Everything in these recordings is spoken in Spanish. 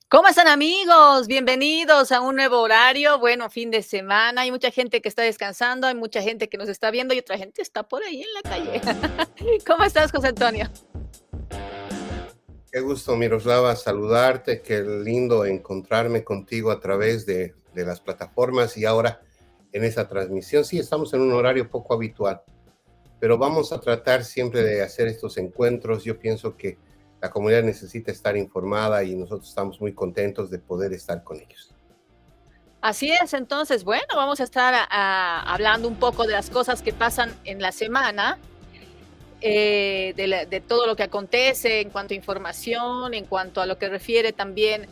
¿Cómo están amigos? Bienvenidos a un nuevo horario. Bueno, fin de semana. Hay mucha gente que está descansando, hay mucha gente que nos está viendo y otra gente está por ahí en la calle. ¿Cómo estás, José Antonio? Qué gusto, Miroslava, saludarte. Qué lindo encontrarme contigo a través de las plataformas y ahora en esa transmisión. Sí, estamos en un horario poco habitual, pero vamos a tratar siempre de hacer estos encuentros. Yo pienso que la comunidad necesita estar informada y nosotros estamos muy contentos de poder estar con ellos. Así es, entonces, bueno, vamos a estar hablando un poco de las cosas que pasan en la semana, de todo lo que acontece en cuanto a información, en cuanto a lo que refiere también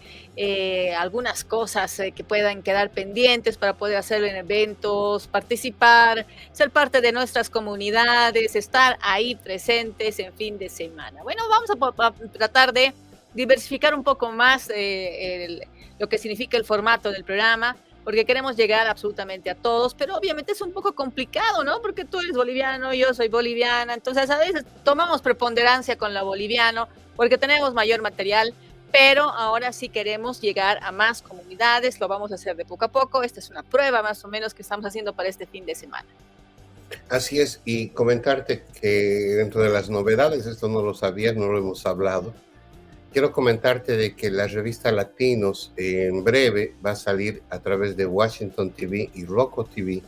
algunas cosas que puedan quedar pendientes para poder hacer en eventos, participar, ser parte de nuestras comunidades, estar ahí presentes en fin de semana. Bueno, vamos a tratar de diversificar un poco más lo que significa el formato del programa, porque queremos llegar absolutamente a todos, pero obviamente es un poco complicado, ¿no? Porque tú eres boliviano, yo soy boliviana, entonces a veces tomamos preponderancia con lo boliviano porque tenemos mayor material, pero ahora sí queremos llegar a más comunidades, lo vamos a hacer de poco a poco, esta es una prueba más o menos que estamos haciendo para este fin de semana. Así es, y comentarte que dentro de las novedades, esto no lo sabía, no lo hemos hablado. Quiero comentarte de que la revista Latinos en breve va a salir a través de Washington TV y Roku TV,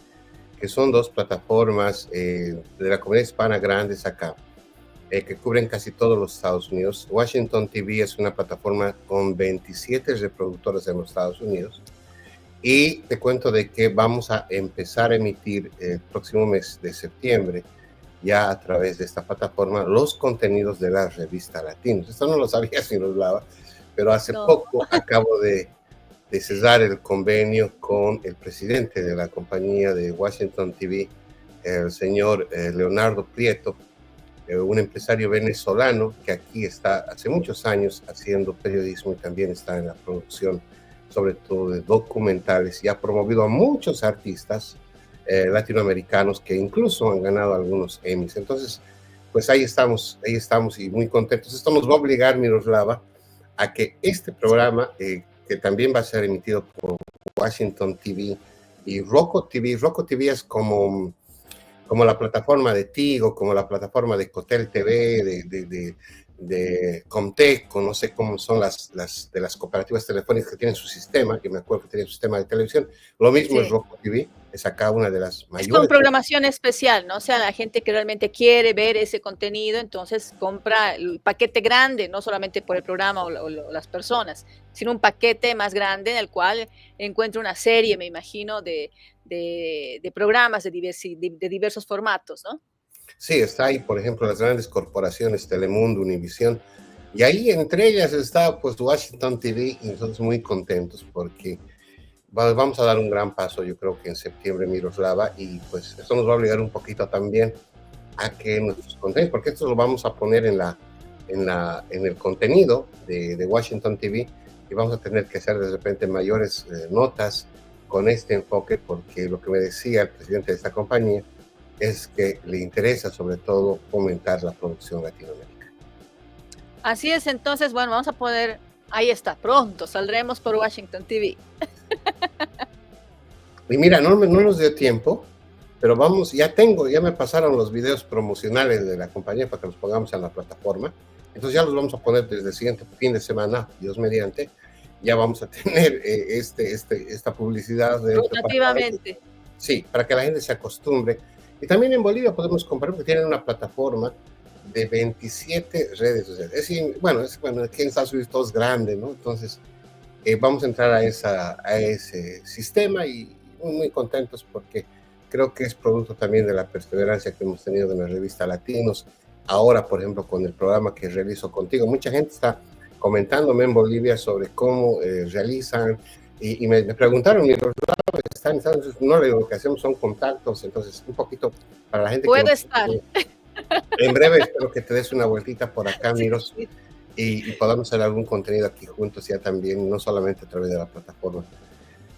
que son dos plataformas de la comunidad hispana grandes acá, que cubren casi todos los Estados Unidos. Washington TV es una plataforma con 27 reproductores en los Estados Unidos. Y te cuento de que vamos a empezar a emitir el próximo mes de septiembre, ya a través de esta plataforma, los contenidos de la revista Latinos. Esto no lo sabía si lo hablaba, pero hace No. poco acabo de cesar el convenio con el presidente de la compañía de Washington TV, el señor Leonardo Prieto, un empresario venezolano que aquí está hace muchos años haciendo periodismo y también está en la producción, sobre todo de documentales, y ha promovido a muchos artistas latinoamericanos que incluso han ganado algunos Emmys. Entonces, pues ahí estamos y muy contentos. Esto nos va a obligar, Miroslava, a que este programa, que también va a ser emitido por Washington TV y Roku TV. Roku TV es como la plataforma de Tigo, como la plataforma de Cotel TV, de Comteco, no sé cómo son de las cooperativas telefónicas que tienen su sistema, que me acuerdo que tienen su sistema de televisión. Lo mismo es Sí. Roku TV, es acá una de las Es con mayores. programación especial, ¿no? O sea, la gente que realmente quiere ver ese contenido, entonces compra el paquete grande, no solamente por el programa o las personas, sino un paquete más grande en el cual encuentra una serie, me imagino, de programas de diversos formatos, ¿no? Sí, está ahí, por ejemplo, las grandes corporaciones, Telemundo, Univisión, y ahí entre ellas está pues Washington TV, y nosotros muy contentos porque vamos a dar un gran paso, yo creo que en septiembre, Miroslava, y pues esto nos va a obligar un poquito también a que nuestros contenidos, porque esto lo vamos a poner en el contenido de Washington TV, y vamos a tener que hacer de repente mayores notas con este enfoque, porque lo que me decía el presidente de esta compañía es que le interesa sobre todo fomentar la producción latinoamericana. Así es, entonces, bueno, vamos a poder, ahí está, pronto saldremos por Washington TV. Y mira, no nos dio tiempo, pero vamos, ya me pasaron los videos promocionales de la compañía para que los pongamos en la plataforma. Entonces ya los vamos a poner desde el siguiente fin de semana, Dios mediante. Ya vamos a tener esta publicidad dentro para que la gente, Rotativamente. sí, para que la gente se acostumbre. Y también en Bolivia podemos comprar porque tienen una plataforma de 27 redes sociales. Es decir, bueno, aquí en Estados Unidos todo es grande, ¿no? Entonces, vamos a entrar a ese sistema y muy contentos porque creo que es producto también de la perseverancia que hemos tenido en la revista Latinos. Ahora, por ejemplo, con el programa que realizo contigo, mucha gente está comentándome en Bolivia sobre cómo realizan y me preguntaron, están, no, lo que hacemos son contactos, entonces un poquito para la gente que Puedo nos... estar. En breve espero que te des una vueltita por acá, Sí, Miros, sí. y podamos hacer algún contenido aquí juntos ya también, no solamente a través de la plataforma.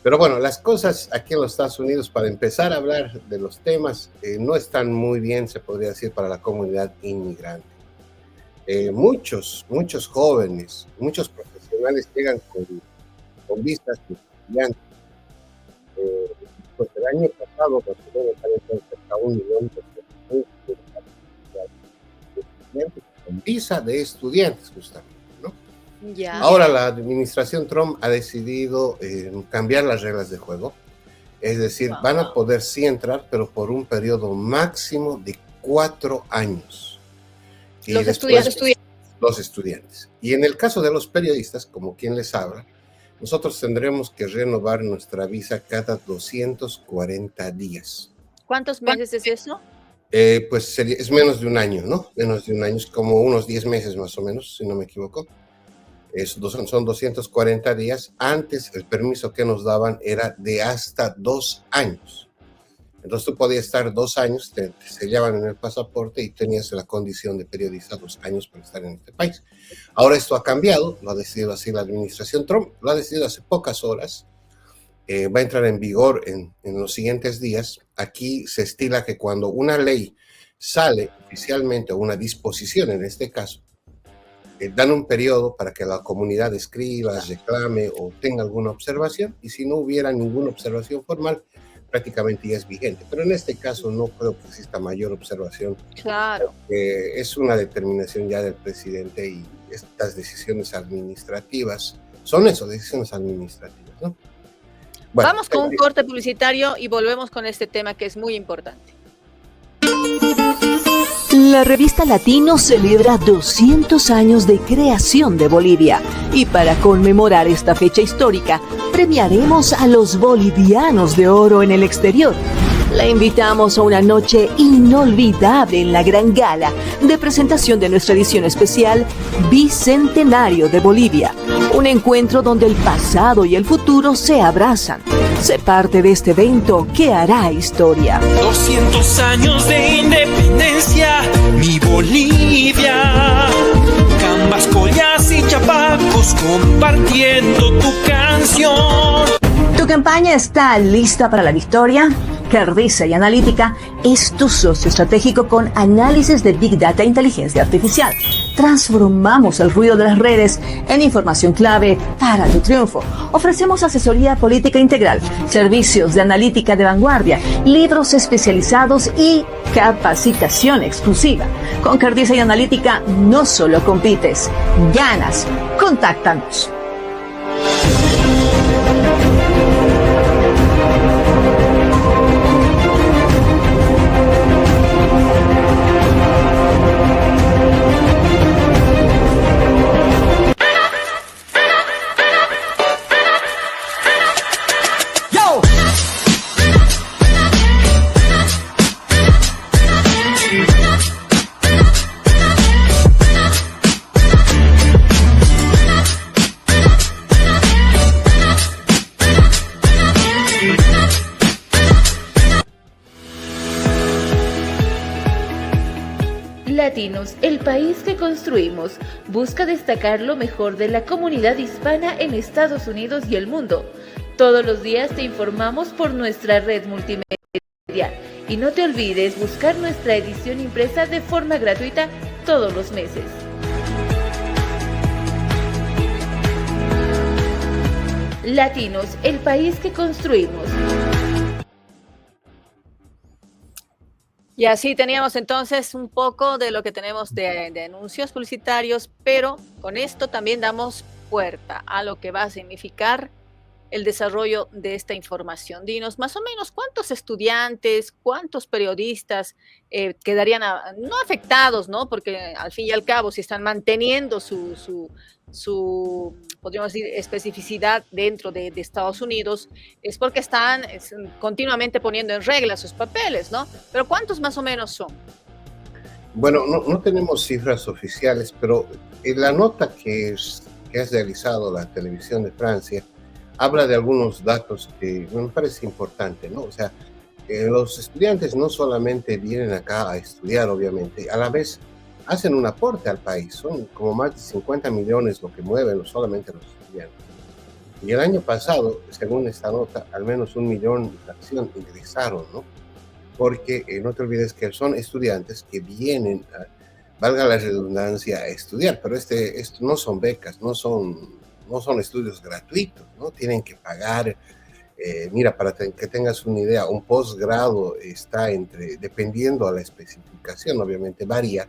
Pero bueno, las cosas aquí en los Estados Unidos, para empezar a hablar de los temas, no están muy bien, se podría decir, para la comunidad inmigrante. Muchos jóvenes, muchos profesionales internacionales llegan con visas de estudiantes. Pues el año pasado Barcelona estaba cerca de 1.200.000 estudiantes con visa de estudiantes, justamente, ¿no? Ya. Ahora la administración Trump ha decidido cambiar las reglas de juego. Es decir, van a poder sí entrar, pero por un periodo máximo de 4 años. Y Los después, estudiantes. los estudiantes. Y en el caso de los periodistas, como quien les habla, nosotros tendremos que renovar nuestra visa cada 240 días. ¿Cuántos meses es eso? Pues es menos de un año, ¿no? Menos de un año, es como unos 10 meses más o menos, si no me equivoco. Son 240 días. Antes el permiso que nos daban era de hasta 2 años. Entonces tú podías estar 2 años, te sellaban en el pasaporte y tenías la condición de periodista 2 años para estar en este país. Ahora esto ha cambiado, lo ha decidido así la administración Trump, lo ha decidido hace pocas horas. Va a entrar en vigor en los siguientes días. Aquí se estila que cuando una ley sale oficialmente, o una disposición en este caso, dan un periodo para que la comunidad escriba, reclame o tenga alguna observación, y si no hubiera ninguna observación formal, prácticamente ya es vigente. Pero en este caso no creo que exista mayor observación. Claro. Es una determinación ya del presidente, y estas decisiones administrativas son eso, decisiones administrativas, ¿no? Bueno, vamos con un corte publicitario y volvemos con este tema que es muy importante. La revista Latino celebra 200 años de creación de Bolivia, y para conmemorar esta fecha histórica, premiaremos a los bolivianos de oro en el exterior. La invitamos a una noche inolvidable en la gran gala de presentación de nuestra edición especial Bicentenario de Bolivia. Un encuentro donde el pasado y el futuro se abrazan. Sé parte de este evento que hará historia. 200 años de independencia, mi Bolivia. Cambas, collas y chapacos compartiendo tu canción. ¿Tu campaña está lista para la victoria? Cardiza y Analítica es tu socio estratégico con análisis de Big Data e inteligencia artificial. Transformamos el ruido de las redes en información clave para tu triunfo. Ofrecemos asesoría política integral, servicios de analítica de vanguardia, libros especializados y capacitación exclusiva. Con Cardiza y Analítica no solo compites, ganas. Contáctanos. Latinos, el país que construimos, busca destacar lo mejor de la comunidad hispana en Estados Unidos y el mundo. Todos los días te informamos por nuestra red multimedia. Y no te olvides buscar nuestra edición impresa de forma gratuita todos los meses. Latinos, el país que construimos. Y así teníamos entonces un poco de lo que tenemos de anuncios publicitarios, pero con esto también damos puerta a lo que va a significar el desarrollo de esta información. Dinos, más o menos, ¿cuántos estudiantes, cuántos periodistas quedarían no afectados, ¿no? Porque al fin y al cabo, si están manteniendo su podríamos decir, especificidad dentro de Estados Unidos, es porque están continuamente poniendo en regla sus papeles, ¿no? Pero ¿cuántos más o menos son? Bueno, no tenemos cifras oficiales, pero en la nota que has realizado la televisión de Francia habla de algunos datos que me parece importante, ¿no? O sea, los estudiantes no solamente vienen acá a estudiar, obviamente, a la vez hacen un aporte al país. Son como más de 50 millones lo que mueven solamente los estudiantes. Y el año pasado, según esta nota, al menos 1 millón de fracción ingresaron, ¿no? Porque no te olvides que son estudiantes que vienen, valga la redundancia, a estudiar, pero esto no son becas, no son no son estudios gratuitos, ¿no? Tienen que pagar. Mira, para que tengas una idea, un posgrado está dependiendo a la especificación, obviamente varía,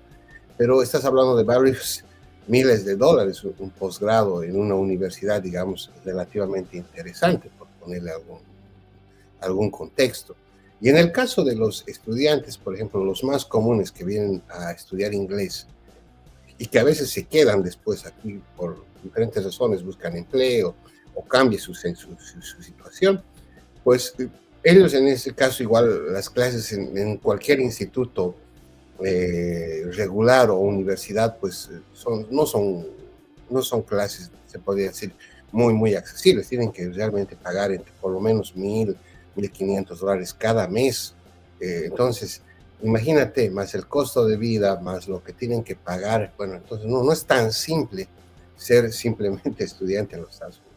pero estás hablando de varios miles de dólares, un posgrado en una universidad, digamos, relativamente interesante, por ponerle algún contexto. Y en el caso de los estudiantes, por ejemplo, los más comunes que vienen a estudiar inglés y que a veces se quedan después aquí por diferentes razones, buscan empleo o cambia su situación, pues ellos en ese caso igual las clases en cualquier instituto regular o universidad pues no son clases, se podría decir, muy accesibles. Tienen que realmente pagar entre por lo menos $1,500 cada mes. Entonces, imagínate, más el costo de vida, más lo que tienen que pagar. Bueno, entonces no es tan simple ser simplemente estudiante en los Estados Unidos.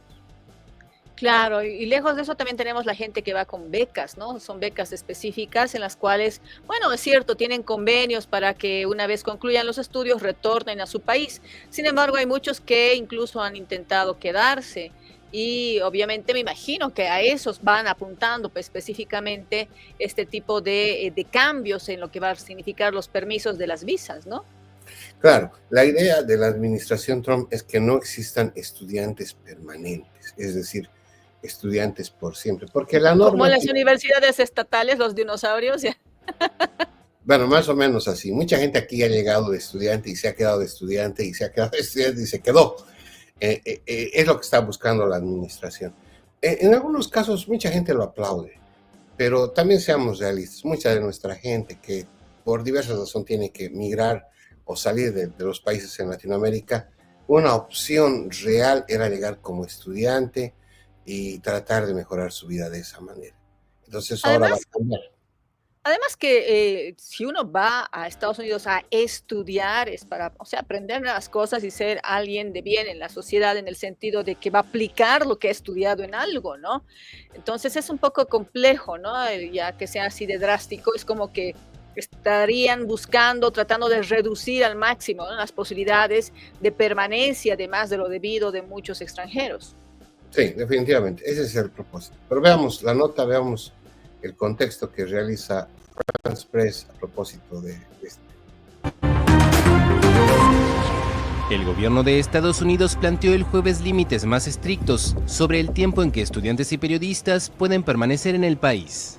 Claro, y lejos de eso también tenemos la gente que va con becas, ¿no? Son becas específicas en las cuales, bueno, es cierto, tienen convenios para que una vez concluyan los estudios retornen a su país. Sin embargo, hay muchos que incluso han intentado quedarse y obviamente me imagino que a esos van apuntando pues, específicamente este tipo de cambios en lo que va a significar los permisos de las visas, ¿no? Claro, la idea de la administración Trump es que no existan estudiantes permanentes, es decir, estudiantes por siempre, porque la norma... Como en las universidades estatales, los dinosaurios. Bueno, más o menos así. Mucha gente aquí ha llegado de estudiante y se ha quedado de estudiante y se ha quedado de estudiante y se quedó. Es lo que está buscando la administración. En algunos casos mucha gente lo aplaude, pero también seamos realistas. Mucha de nuestra gente que por diversas razones tiene que migrar o salir de los países en Latinoamérica, una opción real era llegar como estudiante y tratar de mejorar su vida de esa manera. Entonces ahora va a cambiar. Además que si uno va a Estados Unidos a estudiar es para, o sea, aprender nuevas cosas y ser alguien de bien en la sociedad en el sentido de que va a aplicar lo que ha estudiado en algo, ¿no? Entonces es un poco complejo, ¿no? Ya que sea así de drástico, es como que estarían tratando de reducir al máximo, ¿no?, las posibilidades de permanencia, además de lo debido de muchos extranjeros. Sí, definitivamente, ese es el propósito. Pero veamos la nota, veamos el contexto que realiza France Press a propósito de esto. El gobierno de Estados Unidos planteó el jueves límites más estrictos sobre el tiempo en que estudiantes y periodistas pueden permanecer en el país.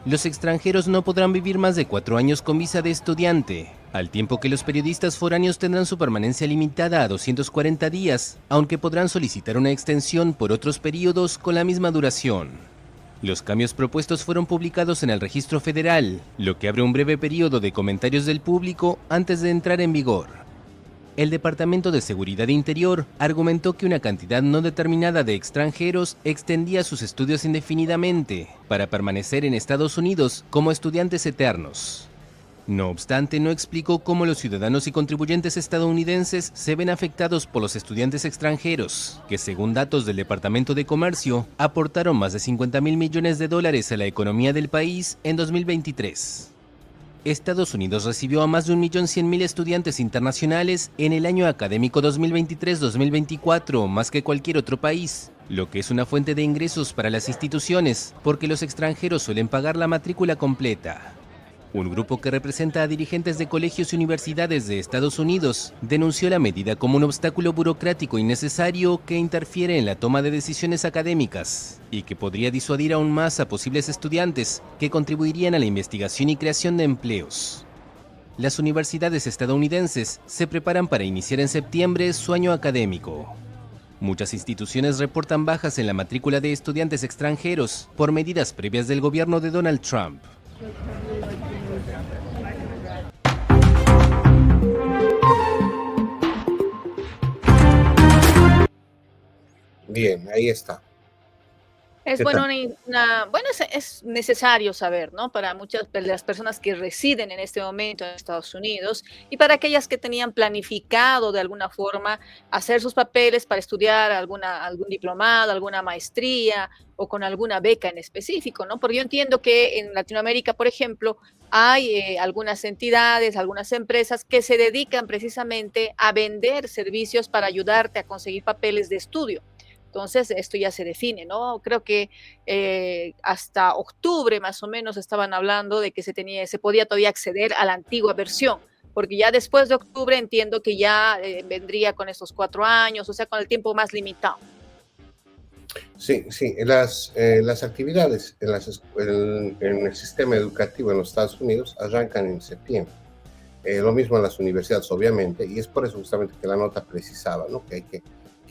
Los extranjeros no podrán vivir más de 4 años con visa de estudiante, al tiempo que los periodistas foráneos tendrán su permanencia limitada a 240 días, aunque podrán solicitar una extensión por otros periodos con la misma duración. Los cambios propuestos fueron publicados en el Registro Federal, lo que abre un breve periodo de comentarios del público antes de entrar en vigor. El Departamento de Seguridad Interior argumentó que una cantidad no determinada de extranjeros extendía sus estudios indefinidamente para permanecer en Estados Unidos como estudiantes eternos. No obstante, no explicó cómo los ciudadanos y contribuyentes estadounidenses se ven afectados por los estudiantes extranjeros, que según datos del Departamento de Comercio, aportaron más de $50,000 millones a la economía del país en 2023. Estados Unidos recibió a más de 1.100.000 estudiantes internacionales en el año académico 2023-2024, más que cualquier otro país, lo que es una fuente de ingresos para las instituciones, porque los extranjeros suelen pagar la matrícula completa. Un grupo que representa a dirigentes de colegios y universidades de Estados Unidos denunció la medida como un obstáculo burocrático innecesario que interfiere en la toma de decisiones académicas y que podría disuadir aún más a posibles estudiantes que contribuirían a la investigación y creación de empleos. Las universidades estadounidenses se preparan para iniciar en septiembre su año académico. Muchas instituciones reportan bajas en la matrícula de estudiantes extranjeros por medidas previas del gobierno de Donald Trump. Bien, ahí está. Es ¿Qué bueno, tal? bueno, es necesario saber, ¿no? Para muchas de las personas que residen en este momento en Estados Unidos y para aquellas que tenían planificado de alguna forma hacer sus papeles para estudiar algún diplomado, alguna maestría o con alguna beca en específico, ¿no? Porque yo entiendo que en Latinoamérica, por ejemplo, hay algunas entidades, algunas empresas que se dedican precisamente a vender servicios para ayudarte a conseguir papeles de estudio. Entonces, esto ya se define, ¿no? Creo que hasta octubre más o menos estaban hablando de que se podía todavía acceder a la antigua versión, porque ya después de octubre entiendo que ya vendría con esos 4 años, o sea, con el tiempo más limitado. Sí, sí, las actividades en el sistema educativo en los Estados Unidos arrancan en septiembre. Lo mismo en las universidades, obviamente, y es por eso justamente que la nota precisaba, ¿no? Que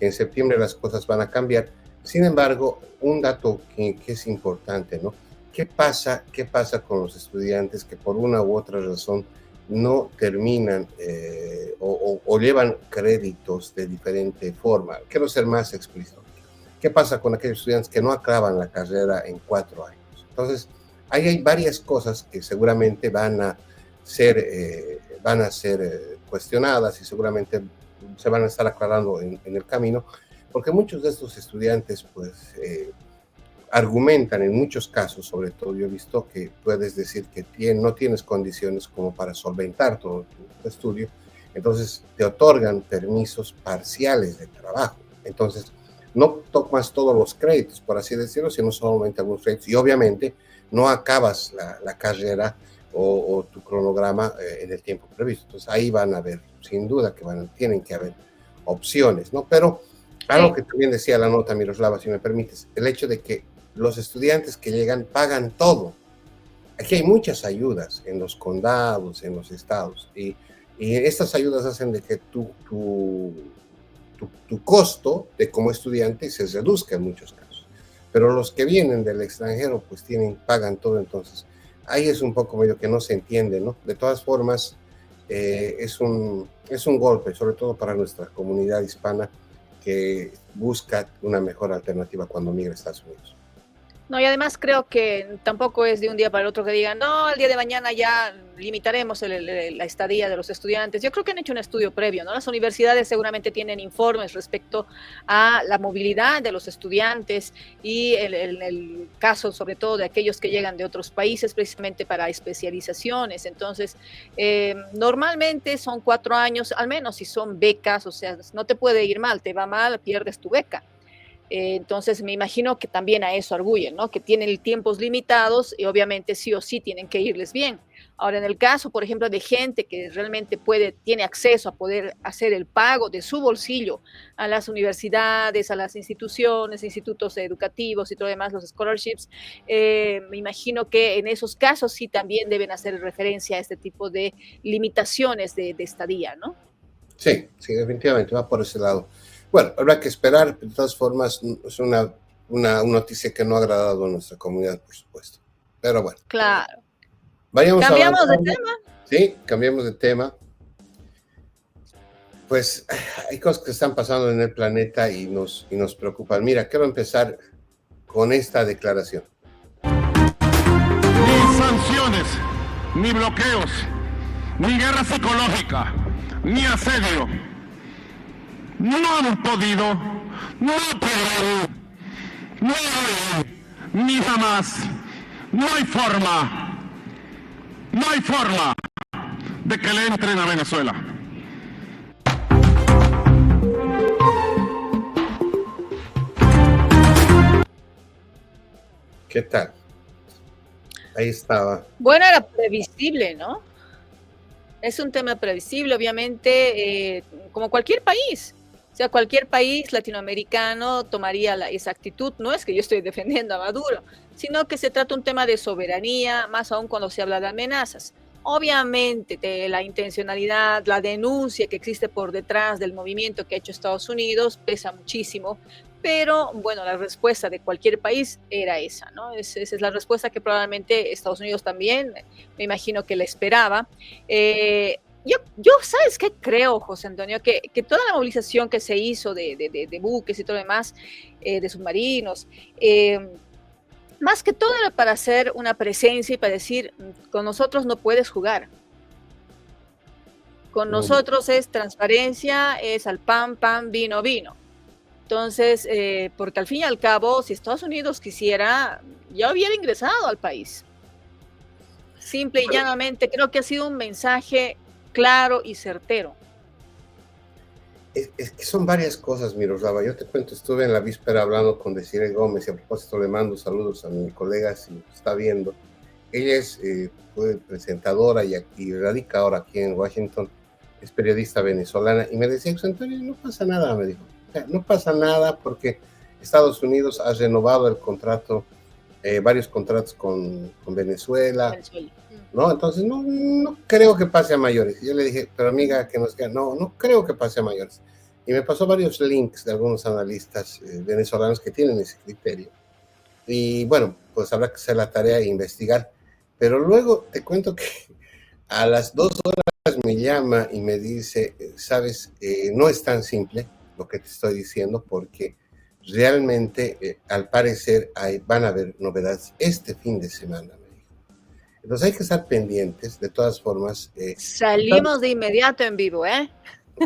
en septiembre las cosas van a cambiar. Sin embargo, un dato que es importante, ¿no? ¿Qué pasa con los estudiantes que por una u otra razón no terminan o llevan créditos de diferente forma? Quiero ser más explícito. ¿Qué pasa con aquellos estudiantes que no acaban la carrera en 4 años? Entonces, ahí hay varias cosas que seguramente van a ser cuestionadas y seguramente se van a estar aclarando en el camino, porque muchos de estos estudiantes, pues, argumentan en muchos casos, sobre todo yo he visto que puedes decir que no tienes condiciones como para solventar todo tu estudio, entonces te otorgan permisos parciales de trabajo. Entonces, no tomas todos los créditos, por así decirlo, sino solamente algunos créditos. Y obviamente no acabas la carrera o tu cronograma en el tiempo previsto. Entonces ahí van a haber, sin duda, tienen que haber opciones, ¿no? Pero algo Sí. que también decía la nota, Miroslava, si me permites, el hecho de que los estudiantes que llegan pagan todo. Aquí hay muchas ayudas en los condados, en los estados, y estas ayudas hacen de que tu costo de como estudiante se reduzca en muchos casos. Pero los que vienen del extranjero, pues pagan todo, entonces ahí es un poco medio que no se entiende, ¿no? De todas formas, es un golpe, sobre todo para nuestra comunidad hispana que busca una mejor alternativa cuando migra a Estados Unidos. No, y además creo que tampoco es de un día para el otro que digan, no, el día de mañana ya limitaremos la estadía de los estudiantes. Yo creo que han hecho un estudio previo, ¿no? Las universidades seguramente tienen informes respecto a la movilidad de los estudiantes y el caso sobre todo de aquellos que llegan de otros países precisamente para especializaciones. Entonces, normalmente son 4 años, al menos si son becas, o sea, no te puede ir mal, te va mal, pierdes tu beca. Entonces me imagino que también a eso arguyen, ¿no? Que tienen tiempos limitados y obviamente sí o sí tienen que irles bien. Ahora, en el caso, por ejemplo, de gente que realmente tiene acceso a poder hacer el pago de su bolsillo a las universidades, a las instituciones, institutos educativos y todo demás, los scholarships, me imagino que en esos casos sí también deben hacer referencia a este tipo de limitaciones de estadía, ¿no? Sí, sí, definitivamente va por ese lado. Bueno, habrá que esperar. De todas formas, es una noticia que no ha agradado a nuestra comunidad, por supuesto. Pero bueno, Claro. vayamos Cambiamos de avanzando. tema. Sí, cambiemos de tema. Pues hay cosas que están pasando en el planeta y nos preocupan. Mira, quiero empezar con esta declaración. Ni sanciones, ni bloqueos, ni guerra psicológica, ni asedio. No han podido, no podrán, no harán, ni jamás. No hay forma de que le entren a Venezuela. ¿Qué tal? Ahí estaba. Bueno, era previsible, ¿no? Es un tema previsible, obviamente, como cualquier país. O sea, cualquier país latinoamericano tomaría esa actitud. No es que yo estoy defendiendo a Maduro, sino que se trata un tema de soberanía, más aún cuando se habla de amenazas. Obviamente, la intencionalidad, la denuncia que existe por detrás del movimiento que ha hecho Estados Unidos pesa muchísimo, pero bueno, la respuesta de cualquier país era esa, ¿no? Esa es la respuesta que probablemente Estados Unidos también, me imagino que la esperaba. Yo, ¿sabes qué creo, José Antonio? Que toda la movilización que se hizo de buques y todo lo demás, de submarinos, Más que todo era para hacer una presencia y para decir, con nosotros no puedes jugar. Con nosotros es transparencia, es al pan, pan, vino, vino. Entonces, porque al fin y al cabo, si Estados Unidos quisiera, ya hubiera ingresado al país. Simple y llanamente, creo que ha sido un mensaje claro y certero. Es que son varias cosas, Miroslava. Yo te cuento, estuve en la víspera hablando con Desiree Gómez y a propósito le mando saludos a mi colega si está viendo. Ella es fue presentadora y radica ahora aquí en Washington, es periodista venezolana y me decía, José Antonio, no pasa nada, me dijo. O sea, no pasa nada porque Estados Unidos ha renovado el contrato, varios contratos con Venezuela, ¿no? Entonces no creo que pase a mayores. Yo le dije, pero amiga, que nos queda, no creo que pase a mayores. Y me pasó varios links de algunos analistas venezolanos que tienen ese criterio. Y bueno, pues habrá que hacer la tarea e investigar. Pero luego te cuento que a las 2 horas me llama y me dice, sabes, no es tan simple lo que te estoy diciendo porque realmente al parecer van a haber novedades este fin de semana. Entonces hay que estar pendientes, de todas formas. Salimos de inmediato en vivo, ¿eh?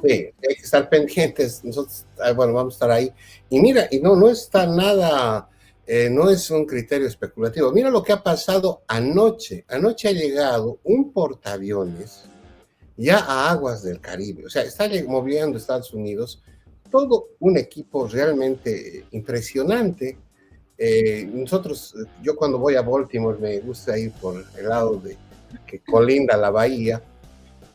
Sí, hay que estar pendientes. Nosotros, bueno, vamos a estar ahí. Y mira, y no está nada, no es un criterio especulativo. Mira lo que ha pasado anoche. Anoche ha llegado un portaaviones ya a aguas del Caribe. O sea, está moviendo Estados Unidos todo un equipo realmente impresionante. Yo cuando voy a Baltimore me gusta ir por el lado de que colinda la bahía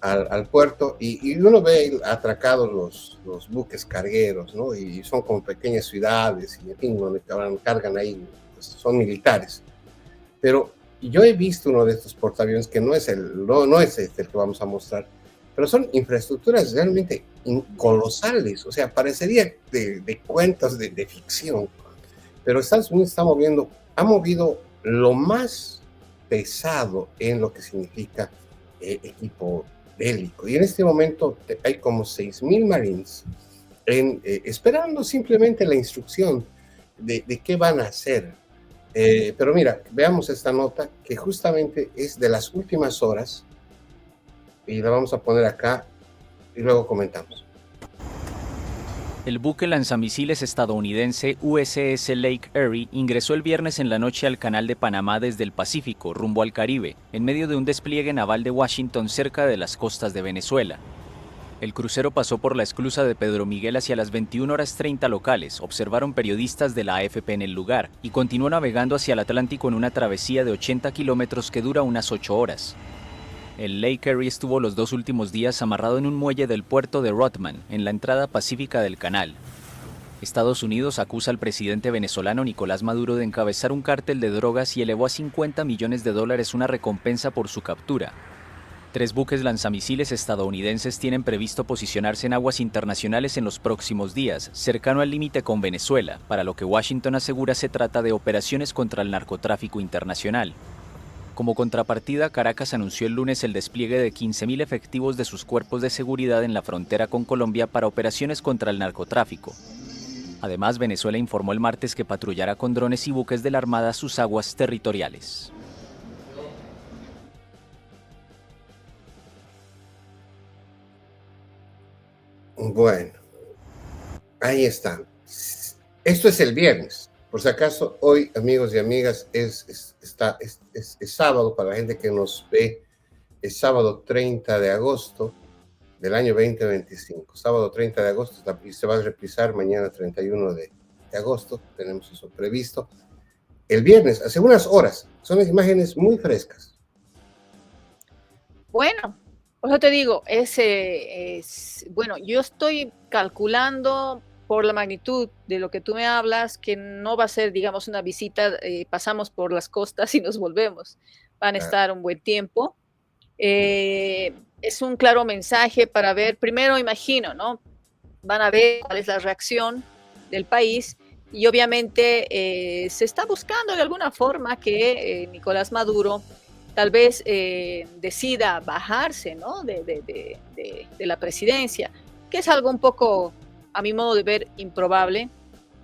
al puerto y uno ve atracados los buques cargueros, ¿no? Y son como pequeñas ciudades y en fin, donde cargan ahí, pues son militares. Pero yo he visto uno de estos portaaviones que no es este el que vamos a mostrar, pero son infraestructuras realmente colosales, o sea, parecería de cuentos de ficción. Pero Estados Unidos ha movido lo más pesado en lo que significa equipo bélico. Y en este momento hay como 6,000 Marines esperando simplemente la instrucción de qué van a hacer. Pero mira, veamos esta nota que justamente es de las últimas horas y la vamos a poner acá y luego comentamos. El buque lanzamisiles estadounidense USS Lake Erie ingresó el viernes en la noche al Canal de Panamá desde el Pacífico, rumbo al Caribe, en medio de un despliegue naval de Washington cerca de las costas de Venezuela. El crucero pasó por la esclusa de Pedro Miguel hacia las 21:30 locales, observaron periodistas de la AFP en el lugar, y continuó navegando hacia el Atlántico en una travesía de 80 kilómetros que dura unas 8 horas. El Lake Erie estuvo los 2 últimos días amarrado en un muelle del puerto de Rodman, en la entrada pacífica del canal. Estados Unidos acusa al presidente venezolano Nicolás Maduro de encabezar un cártel de drogas y elevó a $50 millones una recompensa por su captura. 3 buques lanzamisiles estadounidenses tienen previsto posicionarse en aguas internacionales en los próximos días, cercano al límite con Venezuela, para lo que Washington asegura se trata de operaciones contra el narcotráfico internacional. Como contrapartida, Caracas anunció el lunes el despliegue de 15,000 efectivos de sus cuerpos de seguridad en la frontera con Colombia para operaciones contra el narcotráfico. Además, Venezuela informó el martes que patrullará con drones y buques de la Armada sus aguas territoriales. Bueno, ahí está. Esto es el viernes. Por si acaso, hoy, amigos y amigas, es sábado, para la gente que nos ve, es sábado 30 de agosto del año 2025. Sábado 30 de agosto, y se va a reprisar mañana 31 de agosto, tenemos eso previsto. El viernes, hace unas horas, son las imágenes muy frescas. Bueno, por eso te digo, bueno, yo estoy calculando por la magnitud de lo que tú me hablas, que no va a ser, digamos, una visita, pasamos por las costas y nos volvemos. Van a estar un buen tiempo. Es un claro mensaje para ver, primero imagino, ¿no? Van a ver cuál es la reacción del país y obviamente se está buscando de alguna forma que Nicolás Maduro tal vez decida bajarse, ¿no? de la presidencia, que es algo un poco, a mi modo de ver, improbable,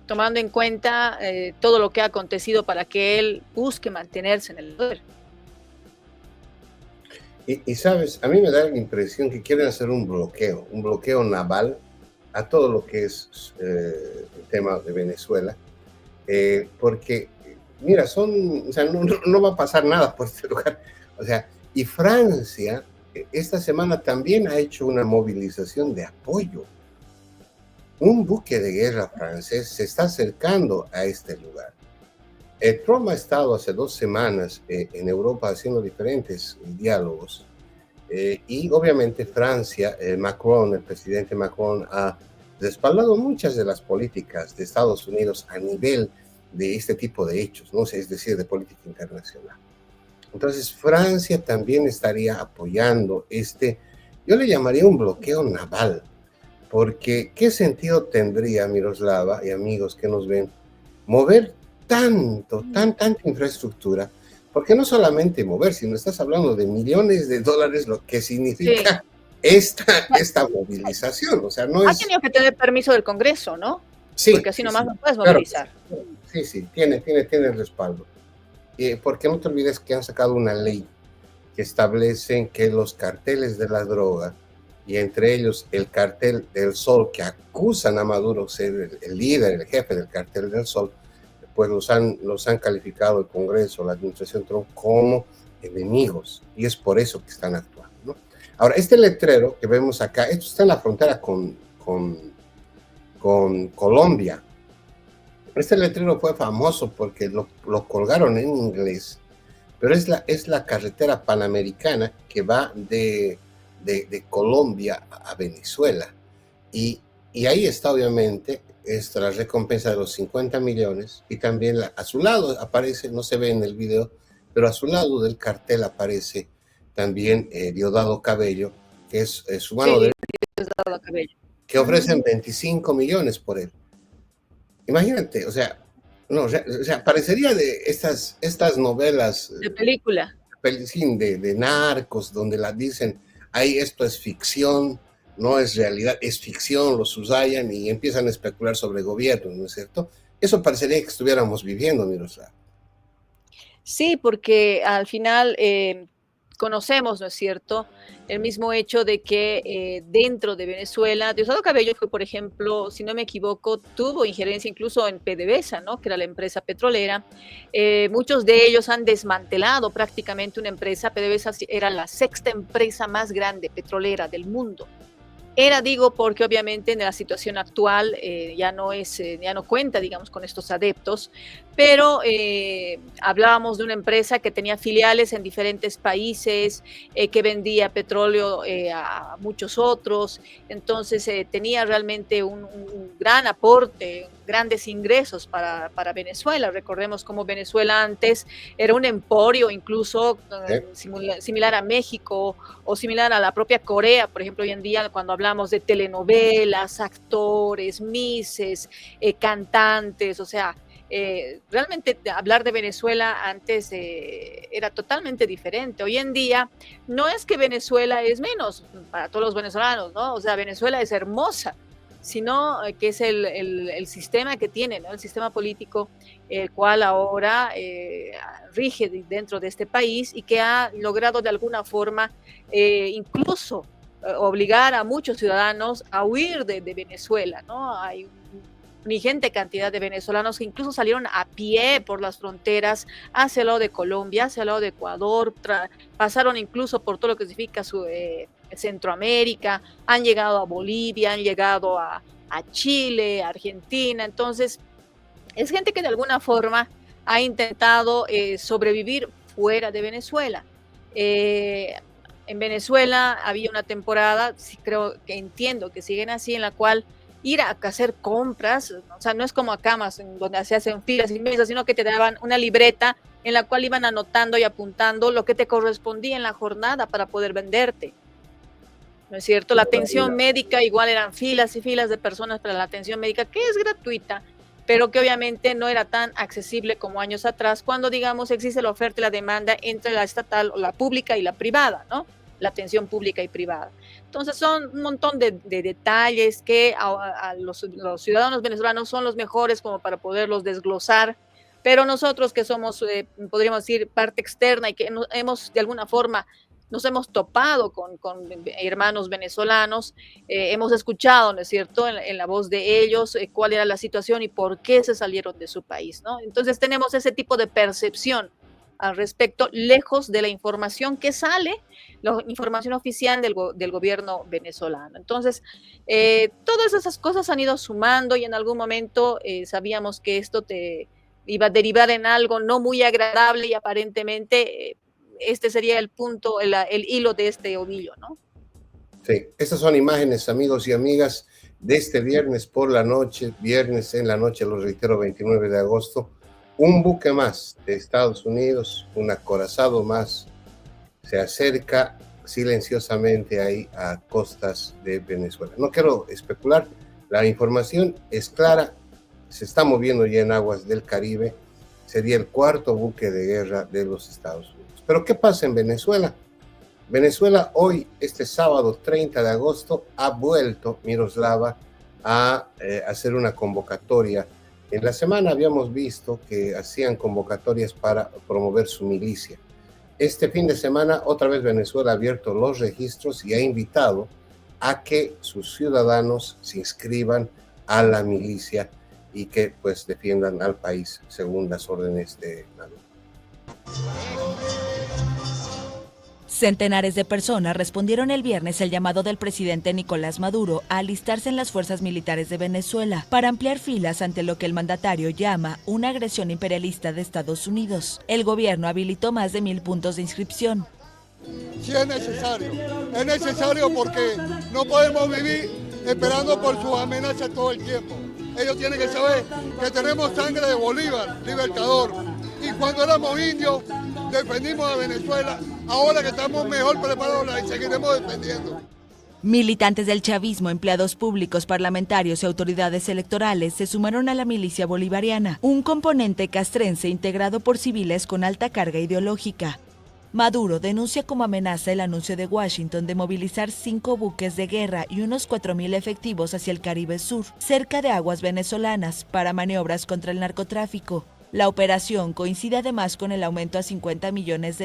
tomando en cuenta todo lo que ha acontecido para que él busque mantenerse en el poder. Y sabes, a mí me da la impresión que quieren hacer un bloqueo naval a todo lo que es el tema de Venezuela, porque, mira, o sea, no va a pasar nada por este lugar. O sea, y Francia esta semana también ha hecho una movilización de apoyo. Un buque de guerra francés se está acercando a este lugar. Trump ha estado hace 2 semanas en Europa haciendo diferentes diálogos y obviamente Francia, Macron, el presidente Macron, ha respaldado muchas de las políticas de Estados Unidos a nivel de este tipo de hechos, ¿no? Es decir, de política internacional. Entonces Francia también estaría apoyando yo le llamaría un bloqueo naval, porque ¿qué sentido tendría, Miroslava y amigos que nos ven, mover tanta infraestructura? Porque no solamente mover, sino estás hablando de millones de dólares, lo que significa esta movilización. O sea, no ha tenido que tener permiso del Congreso, ¿no? Sí. Porque así nomás no puedes movilizar. Claro, sí, tiene respaldo. Porque no te olvides que han sacado una ley que establece que los carteles de la droga, y entre ellos el cartel del Sol, que acusan a Maduro ser el líder, el jefe del cartel del Sol, pues los han calificado el Congreso, la administración Trump, como enemigos, y es por eso que están actuando, ¿no? Ahora, este letrero que vemos acá, esto está en la frontera con Colombia. Este letrero fue famoso porque lo colgaron en inglés, pero es la carretera panamericana que va de Colombia a Venezuela. Y ahí está obviamente la recompensa de los 50 millones y también a su lado aparece, no se ve en el video, pero a su lado del cartel aparece también Diosdado Cabello, que es su mano derecha, que ofrecen 25 millones por él. Imagínate, o sea, parecería de estas novelas de película, de narcos, donde la dicen, ahí esto es ficción, no es realidad, es ficción, los subrayan y empiezan a especular sobre gobiernos, ¿no es cierto? Eso parecería que estuviéramos viviendo, Miroslav. Sí, porque al final conocemos, ¿no es cierto?, el mismo hecho de que dentro de Venezuela, Diosdado Cabello fue, por ejemplo, si no me equivoco, tuvo injerencia incluso en PDVSA, ¿no?, que era la empresa petrolera. Muchos de ellos han desmantelado prácticamente una empresa. PDVSA era la 6ª empresa más grande petrolera del mundo. Digo, porque obviamente en la situación actual ya no cuenta, digamos, con estos adeptos, pero hablábamos de una empresa que tenía filiales en diferentes países, que vendía petróleo a muchos otros, entonces tenía realmente un gran aporte, grandes ingresos para Venezuela. Recordemos cómo Venezuela antes era un emporio, incluso similar a México o similar a la propia Corea, por ejemplo, hoy en día cuando hablamos de telenovelas, actores, mises, cantantes, o sea, realmente hablar de Venezuela antes era totalmente diferente. Hoy en día no es que Venezuela es menos para todos los venezolanos, ¿no? O sea, Venezuela es hermosa, sino que es el sistema que tiene, ¿no?, el sistema político, el cual ahora rige dentro de este país y que ha logrado de alguna forma incluso obligar a muchos ciudadanos a huir de Venezuela, ¿no? Hay una ingente cantidad de venezolanos que incluso salieron a pie por las fronteras hacia el lado de Colombia, hacia el lado de Ecuador, pasaron incluso por todo lo que significa Centroamérica, han llegado a Bolivia, han llegado a Chile, Argentina. Entonces, es gente que de alguna forma ha intentado sobrevivir fuera de Venezuela. En Venezuela había una temporada, sí, entiendo que siguen así, en la cual ir a hacer compras, o sea, no es como acá más, donde se hacen filas inmensas, sino que te daban una libreta en la cual iban anotando y apuntando lo que te correspondía en la jornada para poder venderte, ¿no es cierto? La atención médica, igual eran filas y filas de personas para la atención médica, que es gratuita, pero que obviamente no era tan accesible como años atrás, cuando, digamos, existe la oferta y la demanda entre la estatal o la pública y la privada, ¿no? la atención pública y privada. Entonces son un montón de detalles que a los ciudadanos venezolanos son los mejores como para poderlos desglosar, pero nosotros que somos, podríamos decir, parte externa y que hemos de alguna forma nos hemos topado con hermanos venezolanos, hemos escuchado, ¿no es cierto?, en la voz de ellos cuál era la situación y por qué se salieron de su país, ¿no? Entonces tenemos ese tipo de percepción al respecto, lejos de la información que sale, la información oficial del gobierno venezolano. Entonces, todas esas cosas han ido sumando y en algún momento sabíamos que esto iba a derivar en algo no muy agradable y aparentemente este sería el punto, el hilo de este ovillo, ¿no? Sí, estas son imágenes, amigos y amigas, de este viernes por la noche, viernes en la noche, lo reitero, 29 de agosto, un buque más de Estados Unidos, un acorazado más, se acerca silenciosamente ahí a costas de Venezuela. No quiero especular, la información es clara, se está moviendo ya en aguas del Caribe, sería el cuarto buque de guerra de los Estados Unidos. Pero ¿qué pasa en Venezuela? Venezuela hoy, este sábado 30 de agosto, ha vuelto Miroslava a hacer una convocatoria. En la semana habíamos visto que hacían convocatorias para promover su milicia. Este fin de semana, otra vez Venezuela ha abierto los registros y ha invitado a que sus ciudadanos se inscriban a la milicia y que pues defiendan al país según las órdenes de Maduro. Centenares de personas respondieron el viernes al llamado del presidente Nicolás Maduro a alistarse en las fuerzas militares de Venezuela para ampliar filas ante lo que el mandatario llama una agresión imperialista de Estados Unidos. El gobierno habilitó más de 1,000 puntos de inscripción. Sí es necesario porque no podemos vivir esperando por sus amenazas todo el tiempo. Ellos tienen que saber que tenemos sangre de Bolívar, libertador, y cuando éramos indios defendimos a Venezuela. Ahora que estamos mejor preparados, la seguiremos defendiendo. Militantes del chavismo, empleados públicos, parlamentarios y autoridades electorales se sumaron a la milicia bolivariana, un componente castrense integrado por civiles con alta carga ideológica. Maduro denuncia como amenaza el anuncio de Washington de movilizar 5 buques de guerra y unos 4,000 efectivos hacia el Caribe Sur, cerca de aguas venezolanas, para maniobras contra el narcotráfico. La operación coincide además con el aumento a $50 millones,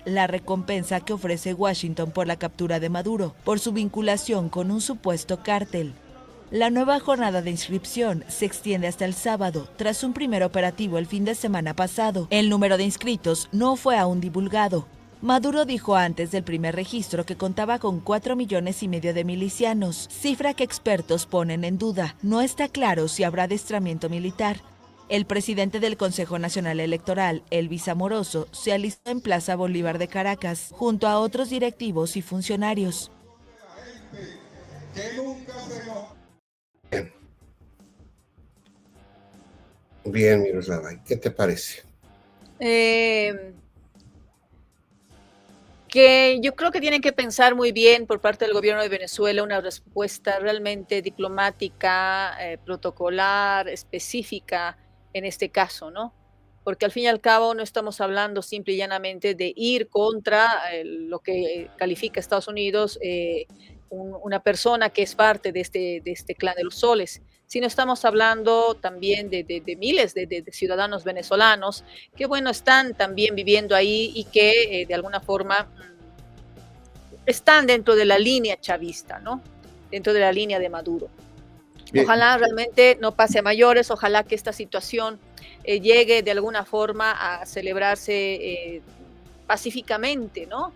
la recompensa que ofrece Washington por la captura de Maduro, por su vinculación con un supuesto cártel. La nueva jornada de inscripción se extiende hasta el sábado, tras un primer operativo el fin de semana pasado. El número de inscritos no fue aún divulgado. Maduro dijo antes del primer registro que contaba con 4,5 millones de milicianos, cifra que expertos ponen en duda. No está claro si habrá adiestramiento militar. El presidente del Consejo Nacional Electoral, Elvis Amoroso, se alistó en Plaza Bolívar de Caracas, junto a otros directivos y funcionarios. Bien, Miroslava, ¿qué te parece? Que yo creo que tienen que pensar muy bien por parte del gobierno de Venezuela una respuesta realmente diplomática, protocolar, específica en este caso, ¿no? Porque al fin y al cabo no estamos hablando simple y llanamente de ir contra lo que califica Estados Unidos una persona que es parte de este clan de los soles, sino estamos hablando también de miles de ciudadanos venezolanos que, bueno, están también viviendo ahí y que de alguna forma están dentro de la línea chavista, ¿no? Dentro de la línea de Maduro. Bien. Ojalá realmente no pase a mayores, ojalá que esta situación llegue de alguna forma a celebrarse pacíficamente, ¿no?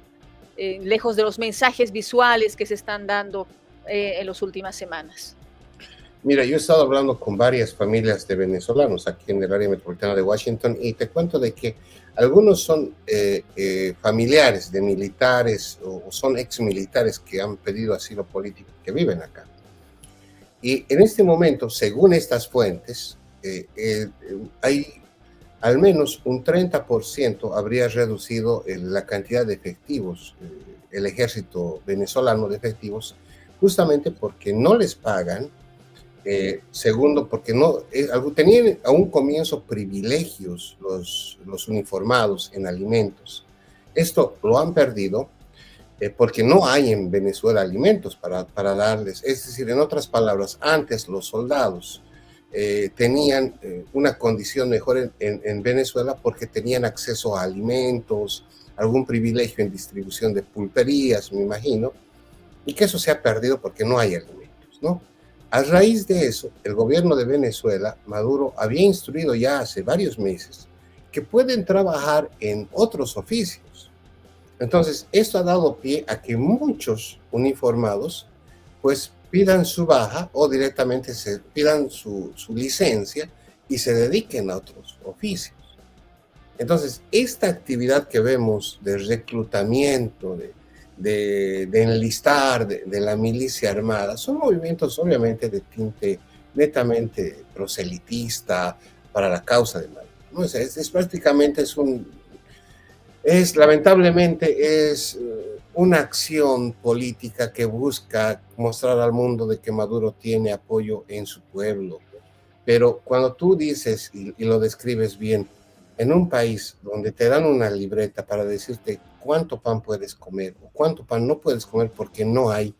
Lejos de los mensajes visuales que se están dando en las últimas semanas. Mira, yo he estado hablando con varias familias de venezolanos aquí en el área metropolitana de Washington y te cuento de que algunos son familiares de militares o son exmilitares que han pedido asilo político que viven acá. Y en este momento, según estas fuentes, hay al menos un 30% habría reducido la cantidad de efectivos, el ejército venezolano de efectivos, justamente porque no les pagan. Segundo, porque tenían a un comienzo privilegios los uniformados en alimentos. Esto lo han perdido porque no hay en Venezuela alimentos para darles. Es decir, en otras palabras, antes los soldados tenían una condición mejor en Venezuela porque tenían acceso a alimentos, algún privilegio en distribución de pulperías, me imagino, y que eso se ha perdido porque no hay alimentos, ¿no? A raíz de eso, el gobierno de Venezuela, Maduro, había instruido ya hace varios meses que pueden trabajar en otros oficios. Entonces, esto ha dado pie a que muchos uniformados pues pidan su baja o directamente pidan su licencia y se dediquen a otros oficios. Entonces, esta actividad que vemos de reclutamiento, de enlistar de la milicia armada, son movimientos obviamente de tinte netamente proselitista para la causa de Maduro, ¿no? Es prácticamente, lamentablemente es una acción política que busca mostrar al mundo de que Maduro tiene apoyo en su pueblo. Pero cuando tú dices y lo describes bien, en un país donde te dan una libreta para decirte cuánto pan puedes comer o cuánto pan no puedes comer porque no hay,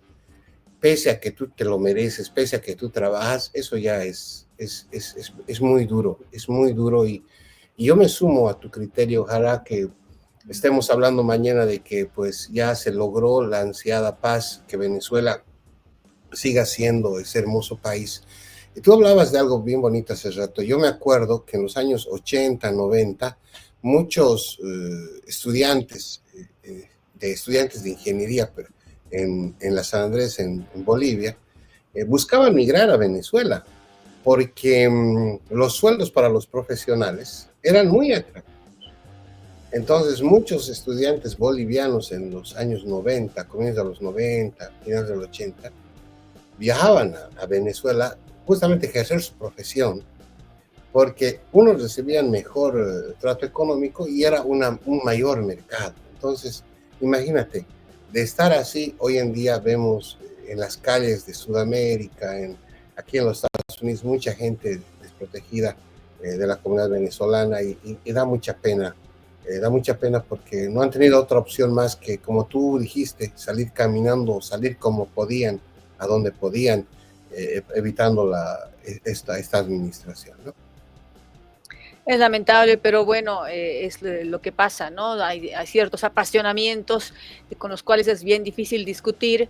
pese a que tú te lo mereces, pese a que tú trabajas, eso ya es muy duro, es muy duro. Y yo me sumo a tu criterio. Ojalá que estemos hablando mañana de que pues ya se logró la ansiada paz, que Venezuela siga siendo ese hermoso país. Y tú hablabas de algo bien bonito hace rato. Yo me acuerdo que en los años 80, 90, muchos estudiantes de ingeniería en la San Andrés, en Bolivia, buscaban migrar a Venezuela porque los sueldos para los profesionales eran muy atractivos. Entonces, muchos estudiantes bolivianos en los años 90, comienzos de los 90, finales de los 80, viajaban a Venezuela justamente a ejercer su profesión, porque unos recibían mejor trato económico y era un mayor mercado. Entonces, imagínate, de estar así, hoy en día vemos en las calles de Sudamérica, aquí en los Estados Unidos, mucha gente desprotegida de la comunidad venezolana y da mucha pena. Da mucha pena porque no han tenido otra opción más que, como tú dijiste, salir caminando, salir como podían, a donde podían, evitando esta administración, ¿no? Es lamentable, pero bueno, es lo que pasa, ¿no? Hay ciertos apasionamientos con los cuales es bien difícil discutir,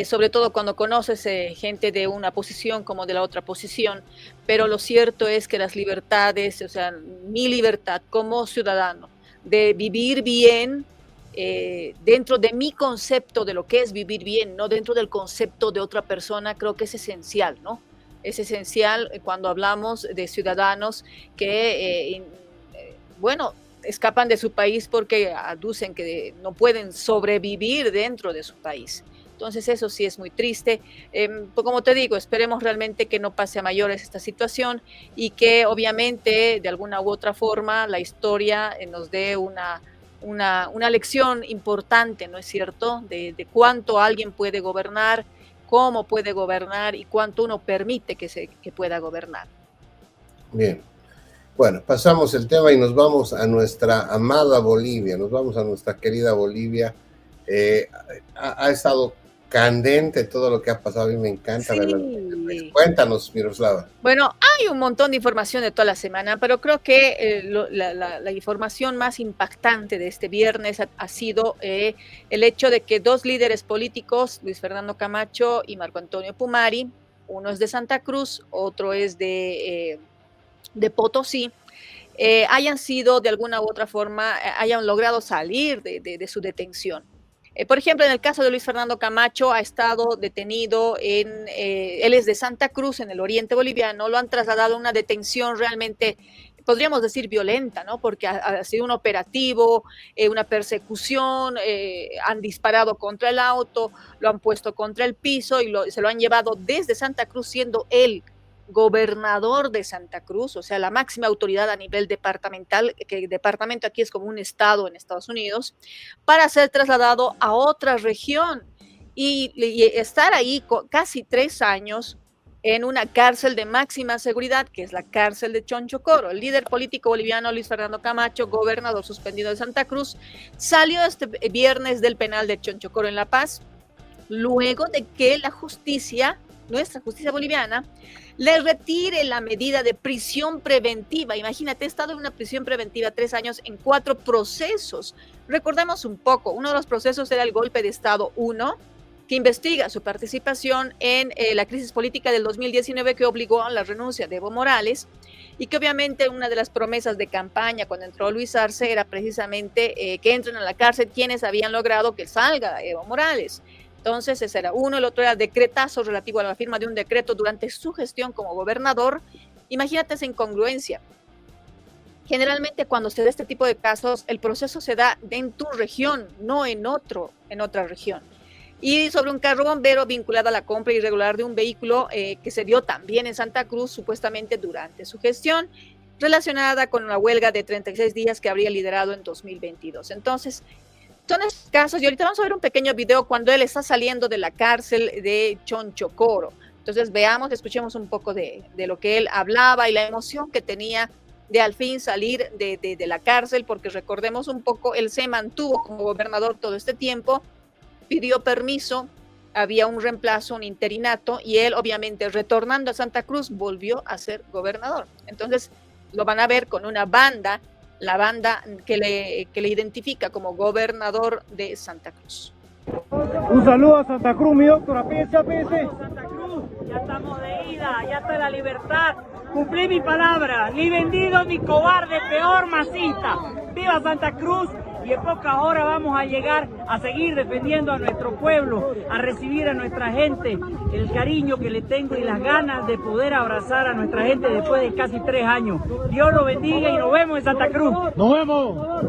sobre todo cuando conoces gente de una posición como de la otra posición, pero lo cierto es que las libertades, o sea, mi libertad como ciudadano de vivir bien, dentro de mi concepto de lo que es vivir bien, no dentro del concepto de otra persona, creo que es esencial, ¿no? Es esencial cuando hablamos de ciudadanos que, bueno, escapan de su país porque aducen que no pueden sobrevivir dentro de su país. Entonces eso sí es muy triste. Pues como te digo, esperemos realmente que no pase a mayores esta situación y que obviamente de alguna u otra forma la historia nos dé una lección importante, ¿no es cierto?, de cuánto alguien puede gobernar, cómo puede gobernar y cuánto uno permite que pueda gobernar. Bien, bueno, pasamos el tema y nos vamos a nuestra amada Bolivia, nos vamos a nuestra querida Bolivia. Ha estado candente todo lo que ha pasado, a mí me encanta. Sí. Cuéntanos, Miroslava. Bueno, hay un montón de información de toda la semana, pero creo que la información más impactante de este viernes ha sido el hecho de que dos líderes políticos, Luis Fernando Camacho y Marco Antonio Pumari, uno es de Santa Cruz, otro es de Potosí, hayan sido de alguna u otra forma, hayan logrado salir de su detención. Por ejemplo, en el caso de Luis Fernando Camacho, ha estado detenido él es de Santa Cruz, en el oriente boliviano, lo han trasladado a una detención realmente, podríamos decir, violenta, ¿no? Porque ha sido un operativo, una persecución, han disparado contra el auto, lo han puesto contra el piso y se lo han llevado desde Santa Cruz, siendo él gobernador de Santa Cruz, o sea, la máxima autoridad a nivel departamental, que el departamento aquí es como un estado en Estados Unidos, para ser trasladado a otra región y estar ahí casi 3 años en una cárcel de máxima seguridad, que es la cárcel de Chonchocoro. El líder político boliviano Luis Fernando Camacho, gobernador suspendido de Santa Cruz, salió este viernes del penal de Chonchocoro en La Paz, luego de que la justicia, nuestra justicia boliviana, le retire la medida de prisión preventiva. Imagínate, ha estado en una prisión preventiva 3 años en 4 procesos. Recordemos un poco, uno de los procesos era el golpe de Estado 1, que investiga su participación en la crisis política del 2019 que obligó a la renuncia de Evo Morales, y que obviamente una de las promesas de campaña cuando entró Luis Arce era precisamente que entren a la cárcel quienes habían logrado que salga Evo Morales. Entonces ese era uno, el otro era decretazo relativo a la firma de un decreto durante su gestión como gobernador. Imagínate esa incongruencia. Generalmente cuando se da este tipo de casos, el proceso se da en tu región, no en otra región. Y sobre un carro bombero vinculado a la compra irregular de un vehículo que se dio también en Santa Cruz, supuestamente durante su gestión, relacionada con una huelga de 36 días que habría liderado en 2022. Entonces, son estos casos, y ahorita vamos a ver un pequeño video cuando él está saliendo de la cárcel de Chonchocoro. Entonces, veamos, escuchemos un poco de lo que él hablaba y la emoción que tenía de al fin salir de la cárcel, porque recordemos un poco, él se mantuvo como gobernador todo este tiempo, pidió permiso, había un reemplazo, un interinato, y él obviamente retornando a Santa Cruz volvió a ser gobernador. Entonces lo van a ver con una banda, la banda que le identifica como gobernador de Santa Cruz. Un saludo a Santa Cruz, mi doctor, apese. Santa Cruz, ya estamos de ida, ya está la libertad. Cumplí mi palabra, ni vendido ni cobarde, peor masista. ¡Viva Santa Cruz! Y en pocas horas vamos a llegar a seguir defendiendo a nuestro pueblo, a recibir a nuestra gente, el cariño que le tengo y las ganas de poder abrazar a nuestra gente después de casi 3 años. Dios lo bendiga y nos vemos en Santa Cruz. ¡Nos vemos!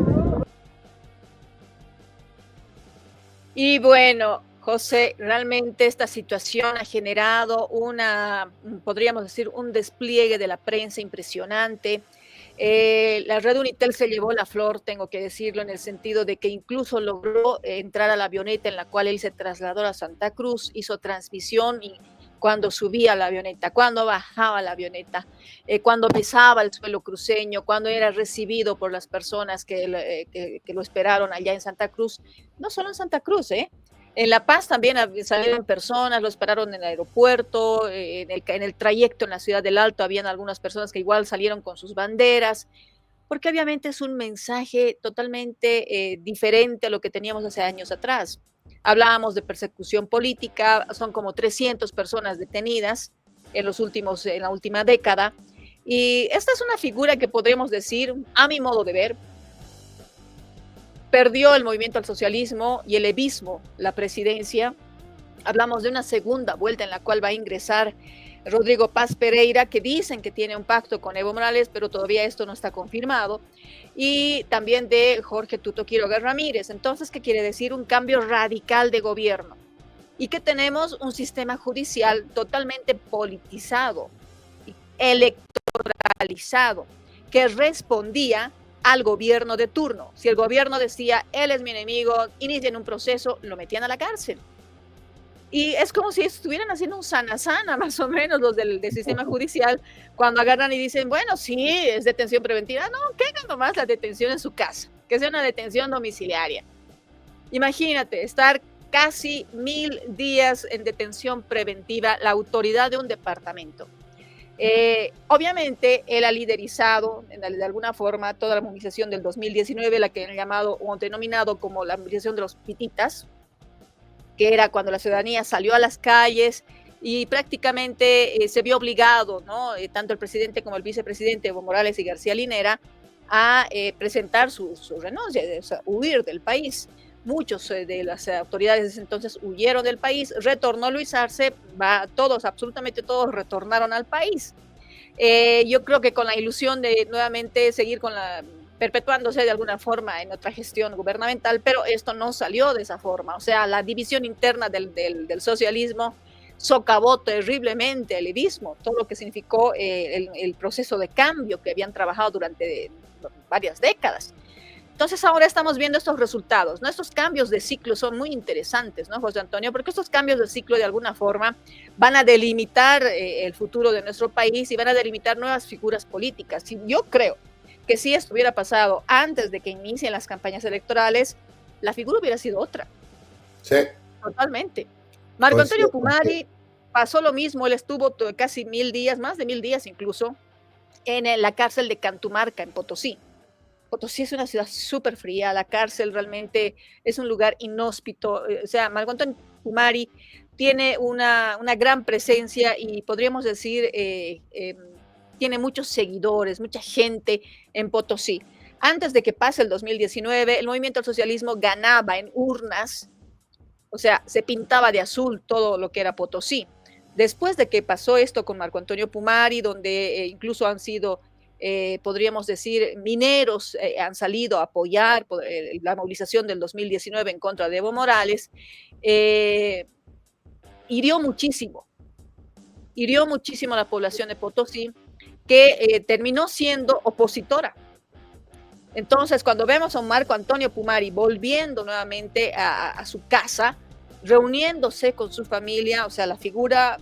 Y bueno, José, realmente esta situación ha generado podríamos decir, un despliegue de la prensa impresionante. La red Unitel se llevó la flor, tengo que decirlo, en el sentido de que incluso logró entrar a la avioneta en la cual él se trasladó a Santa Cruz, hizo transmisión y cuando subía la avioneta, cuando bajaba la avioneta, cuando pisaba el suelo cruceño, cuando era recibido por las personas que lo esperaron allá en Santa Cruz, no solo en Santa Cruz, en La Paz también salieron personas, lo esperaron en el aeropuerto, en el trayecto en la ciudad del Alto habían algunas personas que igual salieron con sus banderas, porque obviamente es un mensaje totalmente diferente a lo que teníamos hace años atrás. Hablábamos de persecución política, son como 300 personas detenidas en la última década, y esta es una figura que podríamos decir, a mi modo de ver, perdió el movimiento al socialismo y el evismo la presidencia. Hablamos de una segunda vuelta en la cual va a ingresar Rodrigo Paz Pereira, que dicen que tiene un pacto con Evo Morales, pero todavía esto no está confirmado. Y también de Jorge Tuto Quiroga Ramírez. Entonces, ¿qué quiere decir? Un cambio radical de gobierno. Y que tenemos un sistema judicial totalmente politizado, electoralizado, que respondía al gobierno de turno. Si el gobierno decía, él es mi enemigo, inician un proceso, lo metían a la cárcel. Y es como si estuvieran haciendo un sana más o menos los del sistema judicial, cuando agarran y dicen, bueno, sí, es detención preventiva. No, que hagan nomás la detención en su casa, que sea una detención domiciliaria. Imagínate, estar casi 1000 días en detención preventiva, la autoridad de un departamento. Obviamente él ha liderizado de alguna forma toda la movilización del 2019, la que han llamado o denominado como la movilización de los pititas, que era cuando la ciudadanía salió a las calles y prácticamente se vio obligado, ¿no? Tanto el presidente como el vicepresidente Evo Morales y García Linera a presentar su renuncia, o sea, huir del país. Muchos de las autoridades de ese entonces huyeron del país, retornó Luis Arce, absolutamente todos retornaron al país. Yo creo que con la ilusión de nuevamente seguir perpetuándose de alguna forma en otra gestión gubernamental, pero esto no salió de esa forma. O sea, la división interna del socialismo socavó terriblemente el evismo, todo lo que significó el proceso de cambio que habían trabajado durante varias décadas. Entonces ahora estamos viendo estos resultados, ¿no? Estos cambios de ciclo son muy interesantes, ¿no, José Antonio? Porque estos cambios de ciclo de alguna forma van a delimitar el futuro de nuestro país y van a delimitar nuevas figuras políticas. Y yo creo que si esto hubiera pasado antes de que inicien las campañas electorales, la figura hubiera sido otra. Sí. Totalmente. Marco Antonio Pumari pasó lo mismo, él estuvo casi 1000 días, más de 1000 días incluso, en la cárcel de Cantumarca, en Potosí. Potosí es una ciudad súper fría, la cárcel realmente es un lugar inhóspito. O sea, Marco Antonio Pumari tiene una gran presencia y podríamos decir, tiene muchos seguidores, mucha gente en Potosí. Antes de que pase el 2019, el movimiento al socialismo ganaba en urnas, o sea, se pintaba de azul todo lo que era Potosí. Después de que pasó esto con Marco Antonio Pumari, donde incluso han sido, podríamos decir, mineros han salido a apoyar la movilización del 2019 en contra de Evo Morales, hirió muchísimo a la población de Potosí, que terminó siendo opositora. Entonces, cuando vemos a un Marco Antonio Pumari volviendo nuevamente a su casa, reuniéndose con su familia, o sea, la figura,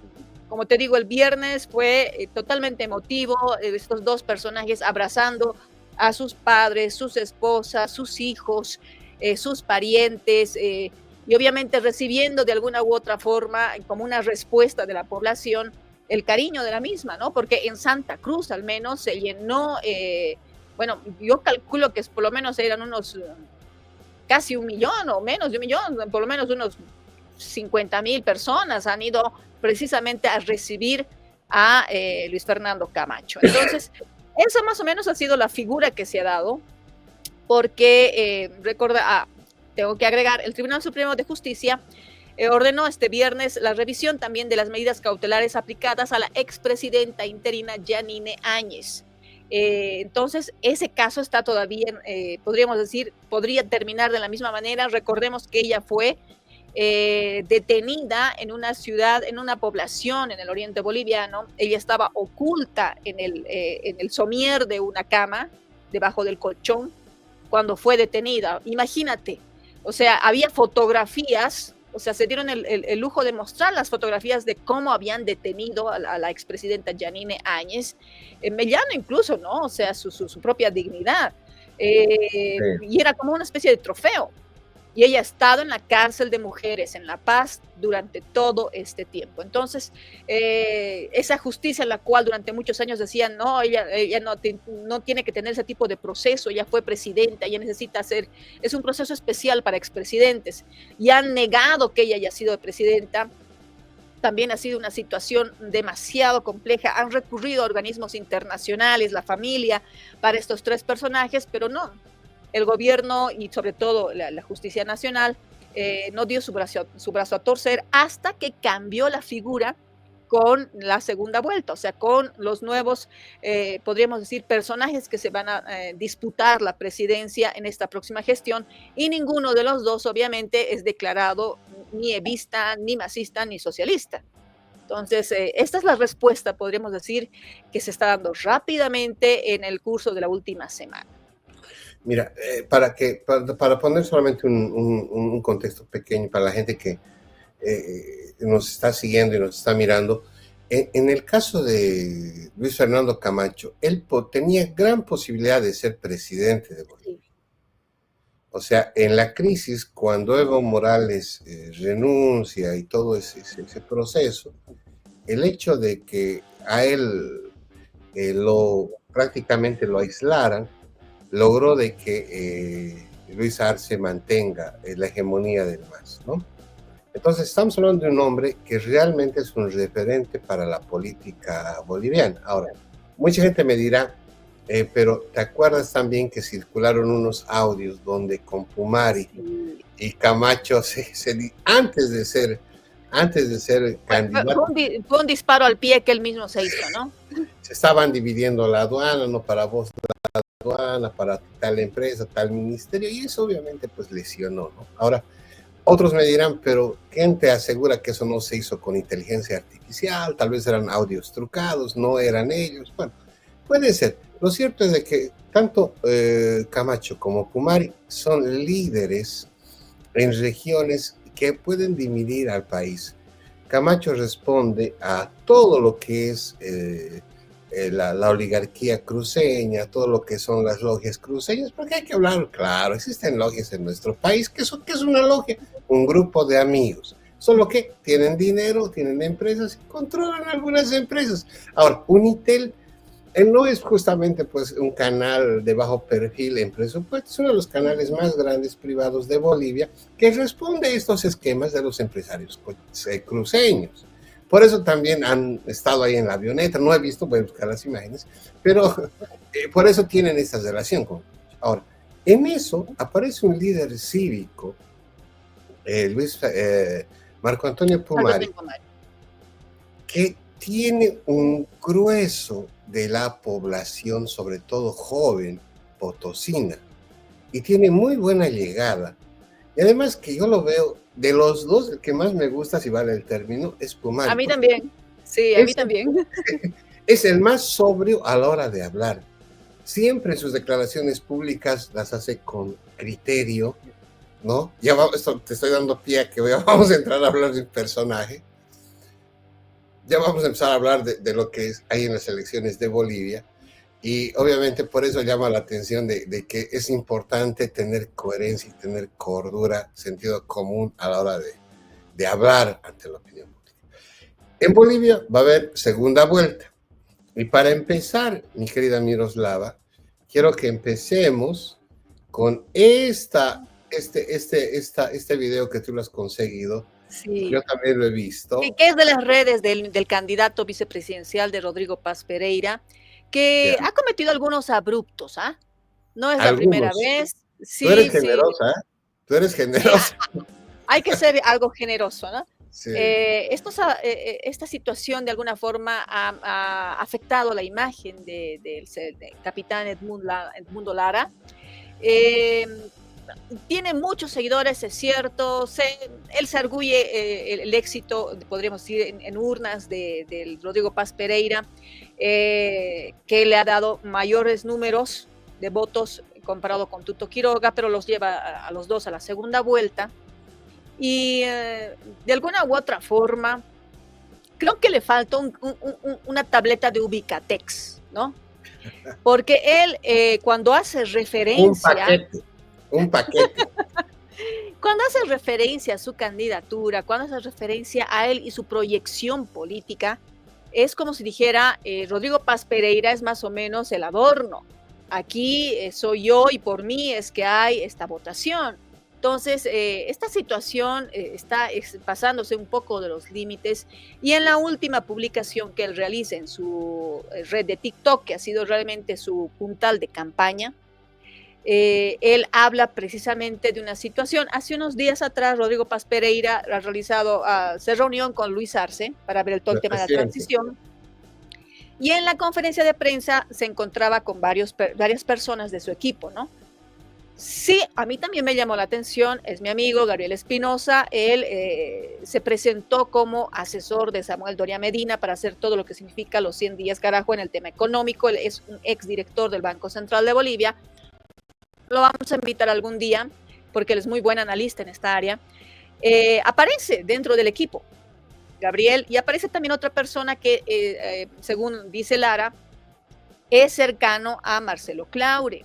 como te digo, el viernes fue totalmente emotivo, estos dos personajes abrazando a sus padres, sus esposas, sus hijos, sus parientes, y obviamente recibiendo de alguna u otra forma, como una respuesta de la población, el cariño de la misma, ¿no? Porque en Santa Cruz al menos se llenó, bueno, yo calculo que por lo menos eran unos casi 1 millón o menos de 1 millón, por lo menos unos 50,000 personas han ido precisamente a recibir a Luis Fernando Camacho. Entonces, esa más o menos ha sido la figura que se ha dado, porque tengo que agregar, el Tribunal Supremo de Justicia ordenó este viernes la revisión también de las medidas cautelares aplicadas a la expresidenta interina Yanine Áñez. Entonces, ese caso está todavía, podríamos decir, podría terminar de la misma manera. Recordemos que ella fue detenida en una ciudad, en una población en el oriente boliviano. Ella estaba oculta en el somier de una cama, debajo del colchón, cuando fue detenida. Imagínate, o sea, había fotografías, o sea, se dieron el lujo de mostrar las fotografías de cómo habían detenido a la expresidenta Yanine Áñez, mellano incluso, ¿no? O sea, su propia dignidad. Sí. Y era como una especie de trofeo. Y ella ha estado en la cárcel de mujeres en La Paz durante todo este tiempo. Entonces, esa justicia en la cual durante muchos años decían, no, ella no tiene que tener ese tipo de proceso, ella fue presidenta, ella necesita es un proceso especial para expresidentes, y han negado que ella haya sido presidenta. También ha sido una situación demasiado compleja. Han recurrido a organismos internacionales, la familia, para estos tres personajes, pero no. El gobierno y sobre todo la Justicia Nacional no dio su brazo a torcer hasta que cambió la figura con la segunda vuelta, o sea, con los nuevos, podríamos decir, personajes que se van a disputar la presidencia en esta próxima gestión, y ninguno de los dos obviamente es declarado ni evista, ni masista, ni socialista. Entonces, esta es la respuesta, podríamos decir, que se está dando rápidamente en el curso de la última semana. Mira, para poner solamente un contexto pequeño para la gente que nos está siguiendo y nos está mirando, en el caso de Luis Fernando Camacho, él tenía gran posibilidad de ser presidente de Bolivia. O sea, en la crisis, cuando Evo Morales renuncia y todo ese proceso, el hecho de que a él prácticamente lo aislaran, logró de que Luis Arce mantenga la hegemonía del MAS, ¿no? Entonces estamos hablando de un hombre que realmente es un referente para la política boliviana. Ahora, mucha gente me dirá, pero ¿te acuerdas también que circularon unos audios donde con Pumari y Camacho antes de ser candidato, fue un disparo al pie que él mismo se hizo, ¿no? Se estaban dividiendo la aduana, no para vos la aduana, para tal empresa, tal ministerio, y eso obviamente pues lesionó, ¿no? Ahora, otros me dirán, pero ¿quién te asegura que eso no se hizo con inteligencia artificial? Tal vez eran audios trucados, no eran ellos. Bueno, puede ser. Lo cierto es de que tanto Camacho como Pumari son líderes en regiones que pueden dividir al país. Camacho responde a todo lo que es la oligarquía cruceña, todo lo que son las logias cruceñas, porque hay que hablar, claro, existen logias en nuestro país. ¿Qué es una logia? Un grupo de amigos, solo que tienen dinero, tienen empresas y controlan algunas empresas. Ahora, Unitel no es justamente pues un canal de bajo perfil en presupuesto, es uno de los canales más grandes privados de Bolivia que responde a estos esquemas de los empresarios cruceños. Por eso también han estado ahí en la avioneta, no he visto, voy a buscar las imágenes, pero por eso tienen esta relación con. Ahora, en eso aparece un líder cívico, Marco Antonio Pumari, que tiene un grueso de la población, sobre todo joven, potosina, y tiene muy buena llegada. Y además que yo lo veo, de los dos, el que más me gusta, si vale el término, es Pumari. A mí también, sí, a mí también. Es el más sobrio a la hora de hablar. Siempre sus declaraciones públicas las hace con criterio, ¿no? Ya esto te estoy dando pie a que vamos a entrar a hablar de un personaje. Ya vamos a empezar a hablar de lo que hay en las elecciones de Bolivia, y obviamente por eso llama la atención de que es importante tener coherencia y tener cordura, sentido común a la hora de hablar ante la opinión pública. En Bolivia va a haber segunda vuelta, y para empezar, mi querida Miroslava, quiero que empecemos con este video que tú lo has conseguido. Sí. Yo también lo he visto. Que es de las redes del candidato vicepresidencial de Rodrigo Paz Pereira, que ha cometido algunos abruptos, ¿ah? No es la primera vez. Sí, tú eres generosa, ¿eh? Tú eres generosa. Hay que ser algo generoso, ¿no? Sí. Esta situación de alguna forma ha afectado la imagen del capitán Edmundo Lara. Tiene muchos seguidores, es cierto. Él se arguye el éxito, podríamos decir, en urnas del Rodrigo Paz Pereira, que le ha dado mayores números de votos comparado con Tuto Quiroga, pero los lleva a los dos a la segunda vuelta. Y de alguna u otra forma, creo que le falta una tableta de Ubicatex, ¿no? Porque él, cuando hace referencia... Un paquete. Cuando hace referencia a su candidatura, cuando hace referencia a él y su proyección política, es como si dijera, Rodrigo Paz Pereira es más o menos el adorno. Aquí soy yo y por mí es que hay esta votación. Entonces, esta situación está pasándose un poco de los límites, y en la última publicación que él realiza en su red de TikTok, que ha sido realmente su puntal de campaña, él habla precisamente de una situación. Hace unos días atrás, Rodrigo Paz Pereira se reunió con Luis Arce para ver todo el tema de la transición, y en la conferencia de prensa se encontraba con varias personas de su equipo, ¿no? Sí, a mí también me llamó la atención, es mi amigo Gabriel Espinosa. Él se presentó como asesor de Samuel Doria Medina para hacer todo lo que significa los 100 días carajo en el tema económico. Él es un exdirector del Banco Central de Bolivia. Lo vamos a invitar algún día porque él es muy buen analista en esta área. Aparece dentro del equipo Gabriel, y aparece también otra persona que, según dice Lara, es cercano a Marcelo Claure.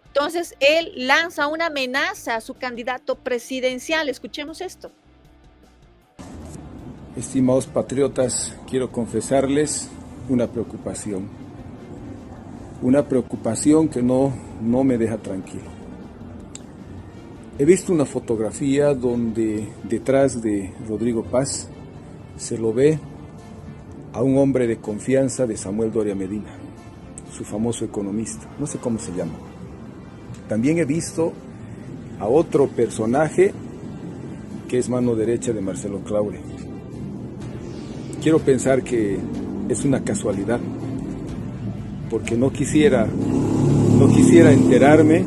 Entonces, él lanza una amenaza a su candidato presidencial. Escuchemos esto. Estimados patriotas, quiero confesarles una preocupación que no me deja tranquilo. He visto una fotografía donde detrás de Rodrigo Paz se lo ve a un hombre de confianza de Samuel Doria Medina, su famoso economista, no sé cómo se llama. También he visto a otro personaje que es mano derecha de Marcelo Claure. Quiero pensar que es una casualidad, porque no quisiera enterarme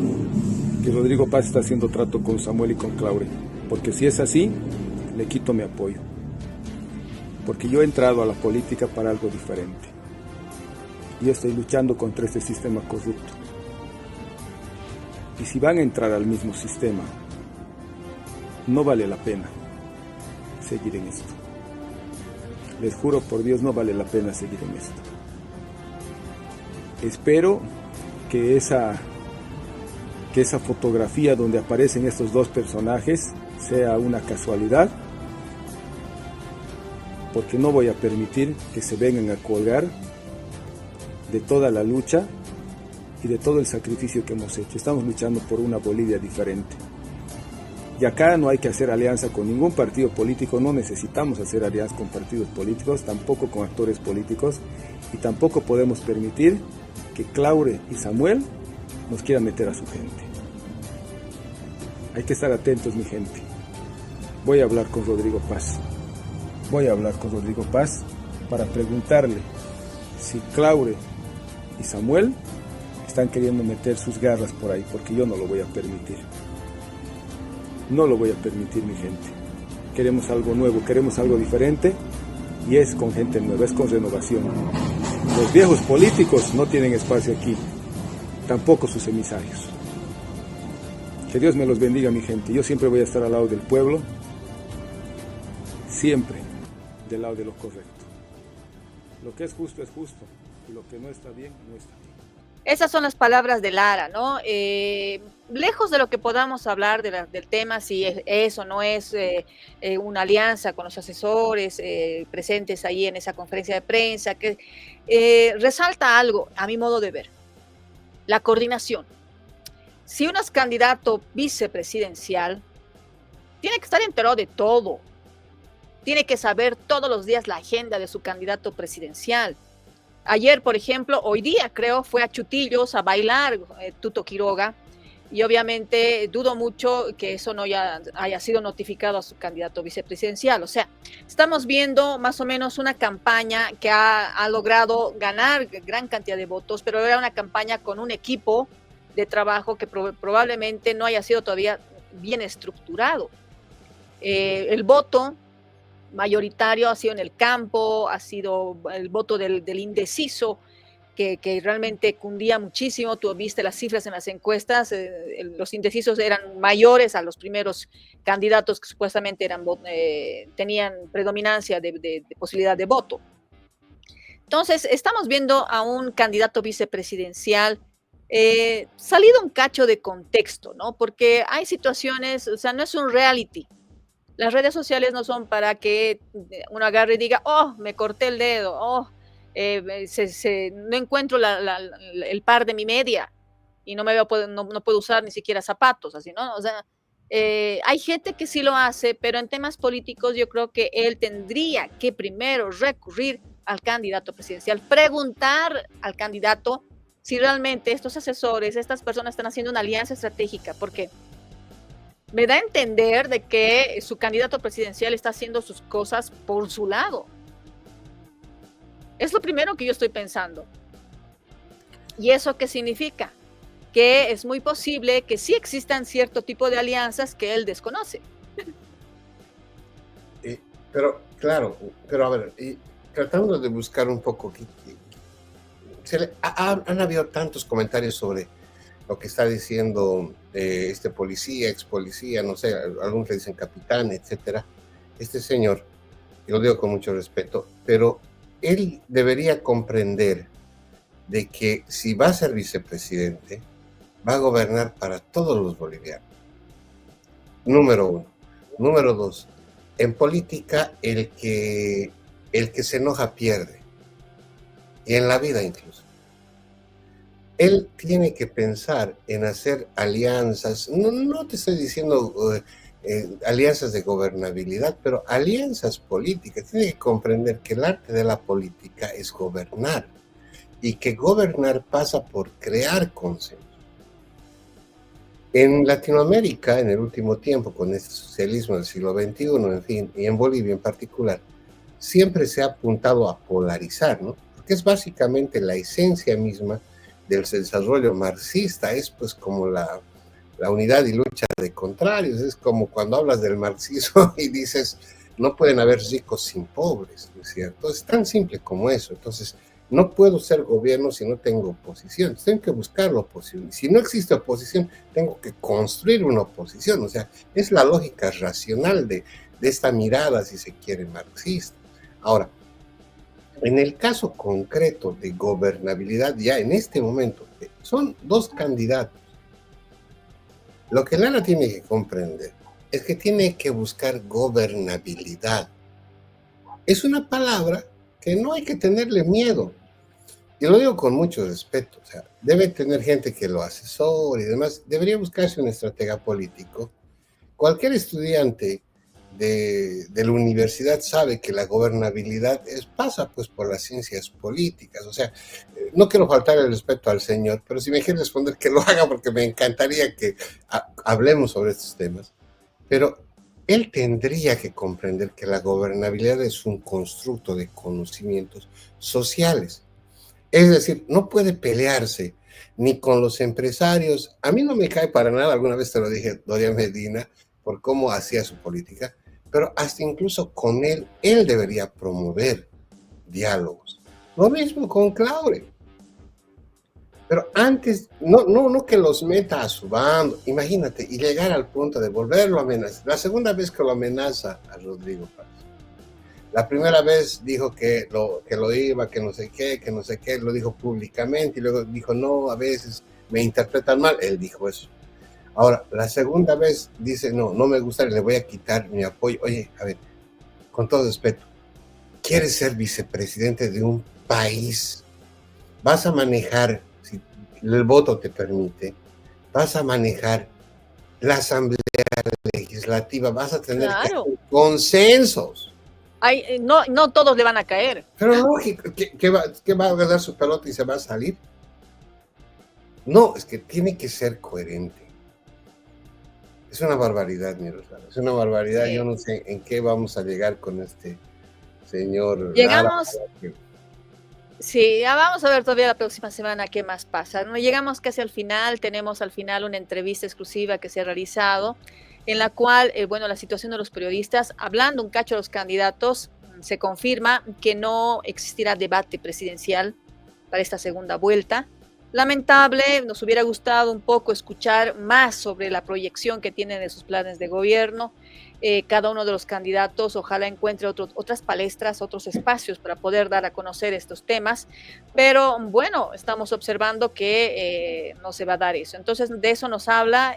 que Rodrigo Paz está haciendo trato con Samuel y con Claure, porque si es así, le quito mi apoyo, porque yo he entrado a la política para algo diferente. Yo estoy luchando contra este sistema corrupto. Y si van a entrar al mismo sistema, no vale la pena seguir en esto. Les juro por Dios, no vale la pena seguir en esto. Espero que esa fotografía donde aparecen estos dos personajes sea una casualidad, porque no voy a permitir que se vengan a colgar de toda la lucha y de todo el sacrificio que hemos hecho. Estamos luchando por una Bolivia diferente. Y acá no hay que hacer alianza con ningún partido político, no necesitamos hacer alianza con partidos políticos, tampoco con actores políticos, y tampoco podemos permitir que Claure y Samuel nos quieran meter a su gente. Hay que estar atentos, mi gente. Voy a hablar con Rodrigo Paz. Para preguntarle si Claure y Samuel están queriendo meter sus garras por ahí, porque yo no lo voy a permitir. No lo voy a permitir, mi gente. Queremos algo nuevo, queremos algo diferente, y es con gente nueva, es con renovación. Los viejos políticos no tienen espacio aquí, tampoco sus emisarios. Que Dios me los bendiga, mi gente. Yo siempre voy a estar al lado del pueblo, siempre del lado de lo correcto. Lo que es justo, y lo que no está bien, no está bien. Esas son las palabras de Lara, ¿no? Lejos de lo que podamos hablar del tema, si es o no es una alianza con los asesores presentes ahí en esa conferencia de prensa, que resalta algo, a mi modo de ver, la coordinación. Si uno es candidato vicepresidencial, tiene que estar enterado de todo, tiene que saber todos los días la agenda de su candidato presidencial. Ayer, por ejemplo, hoy día creo, fue a Chutillos a bailar Tuto Quiroga, y obviamente dudo mucho que eso no haya sido notificado a su candidato vicepresidencial. O sea, estamos viendo más o menos una campaña que ha logrado ganar gran cantidad de votos, pero era una campaña con un equipo de trabajo que probablemente no haya sido todavía bien estructurado. El voto mayoritario ha sido en el campo, ha sido el voto del indeciso, que realmente cundía muchísimo. Tú viste las cifras en las encuestas, los indecisos eran mayores a los primeros candidatos que supuestamente tenían predominancia de posibilidad de voto. Entonces, estamos viendo a un candidato vicepresidencial salido un cacho de contexto, ¿no? Porque hay situaciones, o sea, no es un reality. Las redes sociales no son para que uno agarre y diga, oh, me corté el dedo, oh, no encuentro el par de mi media y no puedo usar ni siquiera zapatos, así, ¿no? O sea, hay gente que sí lo hace, pero en temas políticos yo creo que él tendría que primero recurrir al candidato presidencial, preguntar al candidato si realmente estos asesores, estas personas están haciendo una alianza estratégica, porque me da a entender de que su candidato presidencial está haciendo sus cosas por su lado. Es lo primero que yo estoy pensando. ¿Y eso qué significa? Que es muy posible que sí existan cierto tipo de alianzas que él desconoce. Pero, claro, pero a ver, tratando de buscar un poco, han habido tantos comentarios sobre lo que está diciendo este policía, ex policía, no sé, algunos le dicen capitán, etcétera. Este señor, y lo digo con mucho respeto, pero él debería comprender de que si va a ser vicepresidente, va a gobernar para todos los bolivianos. Número uno. Número dos, en política el que se enoja pierde. Y en la vida incluso. Él tiene que pensar en hacer alianzas, no te estoy diciendo alianzas de gobernabilidad, pero alianzas políticas. Tiene que comprender que el arte de la política es gobernar, y que gobernar pasa por crear consenso. En Latinoamérica, en el último tiempo, con este socialismo del siglo XXI, en fin, y en Bolivia en particular, siempre se ha apuntado a polarizar, ¿no? Porque es básicamente la esencia misma del desarrollo marxista, es pues como la unidad y lucha de contrarios. Es como cuando hablas del marxismo y dices, no pueden haber ricos sin pobres, ¿no es cierto? Es tan simple como eso. Entonces, no puedo ser gobierno si no tengo oposición. Tengo que buscar la oposición. Si no existe oposición, tengo que construir una oposición. O sea, es la lógica racional de esta mirada, si se quiere, marxista. Ahora, en el caso concreto de gobernabilidad, ya en este momento, son dos candidatos. Lo que Lara tiene que comprender es que tiene que buscar gobernabilidad. Es una palabra que no hay que tenerle miedo. Y lo digo con mucho respeto. O sea, debe tener gente que lo asesore y demás. Debería buscarse un estratega político. Cualquier estudiante de la universidad sabe que la gobernabilidad pasa pues por las ciencias políticas. O sea, no quiero faltar el respeto al señor, pero si me quiere responder que lo haga, porque me encantaría que hablemos sobre estos temas. Pero él tendría que comprender que la gobernabilidad es un constructo de conocimientos sociales. Es decir, no puede pelearse ni con los empresarios. A mí no me cae para nada, alguna vez te lo dije, Doria Medina, por cómo hacía su política, pero hasta incluso con él debería promover diálogos. Lo mismo con Claure. Pero antes, no que los meta a su bando, imagínate, y llegar al punto de volverlo a amenazar. La segunda vez que lo amenaza a Rodrigo Paz. La primera vez dijo que lo iba, que no sé qué, lo dijo públicamente, y luego dijo, no, a veces me interpretan mal. Él dijo eso. Ahora, la segunda vez dice, no me gusta, le voy a quitar mi apoyo. Oye, a ver, con todo respeto, ¿quieres ser vicepresidente de un país? Vas a manejar, si el voto te permite, vas a manejar la asamblea legislativa, vas a tener consensos. No todos le van a caer. Pero lógico, ¿qué va a agarrar su pelota y se va a salir? No, es que tiene que ser coherente. Es una barbaridad, Miroslava, es una barbaridad. Sí. Yo no sé en qué vamos a llegar con este señor. Llegamos. Sí, ya vamos a ver todavía la próxima semana qué más pasa. No llegamos casi al final, tenemos al final una entrevista exclusiva que se ha realizado, en la cual, la situación de los periodistas, hablando un cacho de los candidatos, se confirma que no existirá debate presidencial para esta segunda vuelta. Lamentable, nos hubiera gustado un poco escuchar más sobre la proyección que tienen de sus planes de gobierno. Cada uno de los candidatos ojalá encuentre otras palestras, otros espacios para poder dar a conocer estos temas, pero bueno, estamos observando que no se va a dar eso. Entonces, de eso nos habla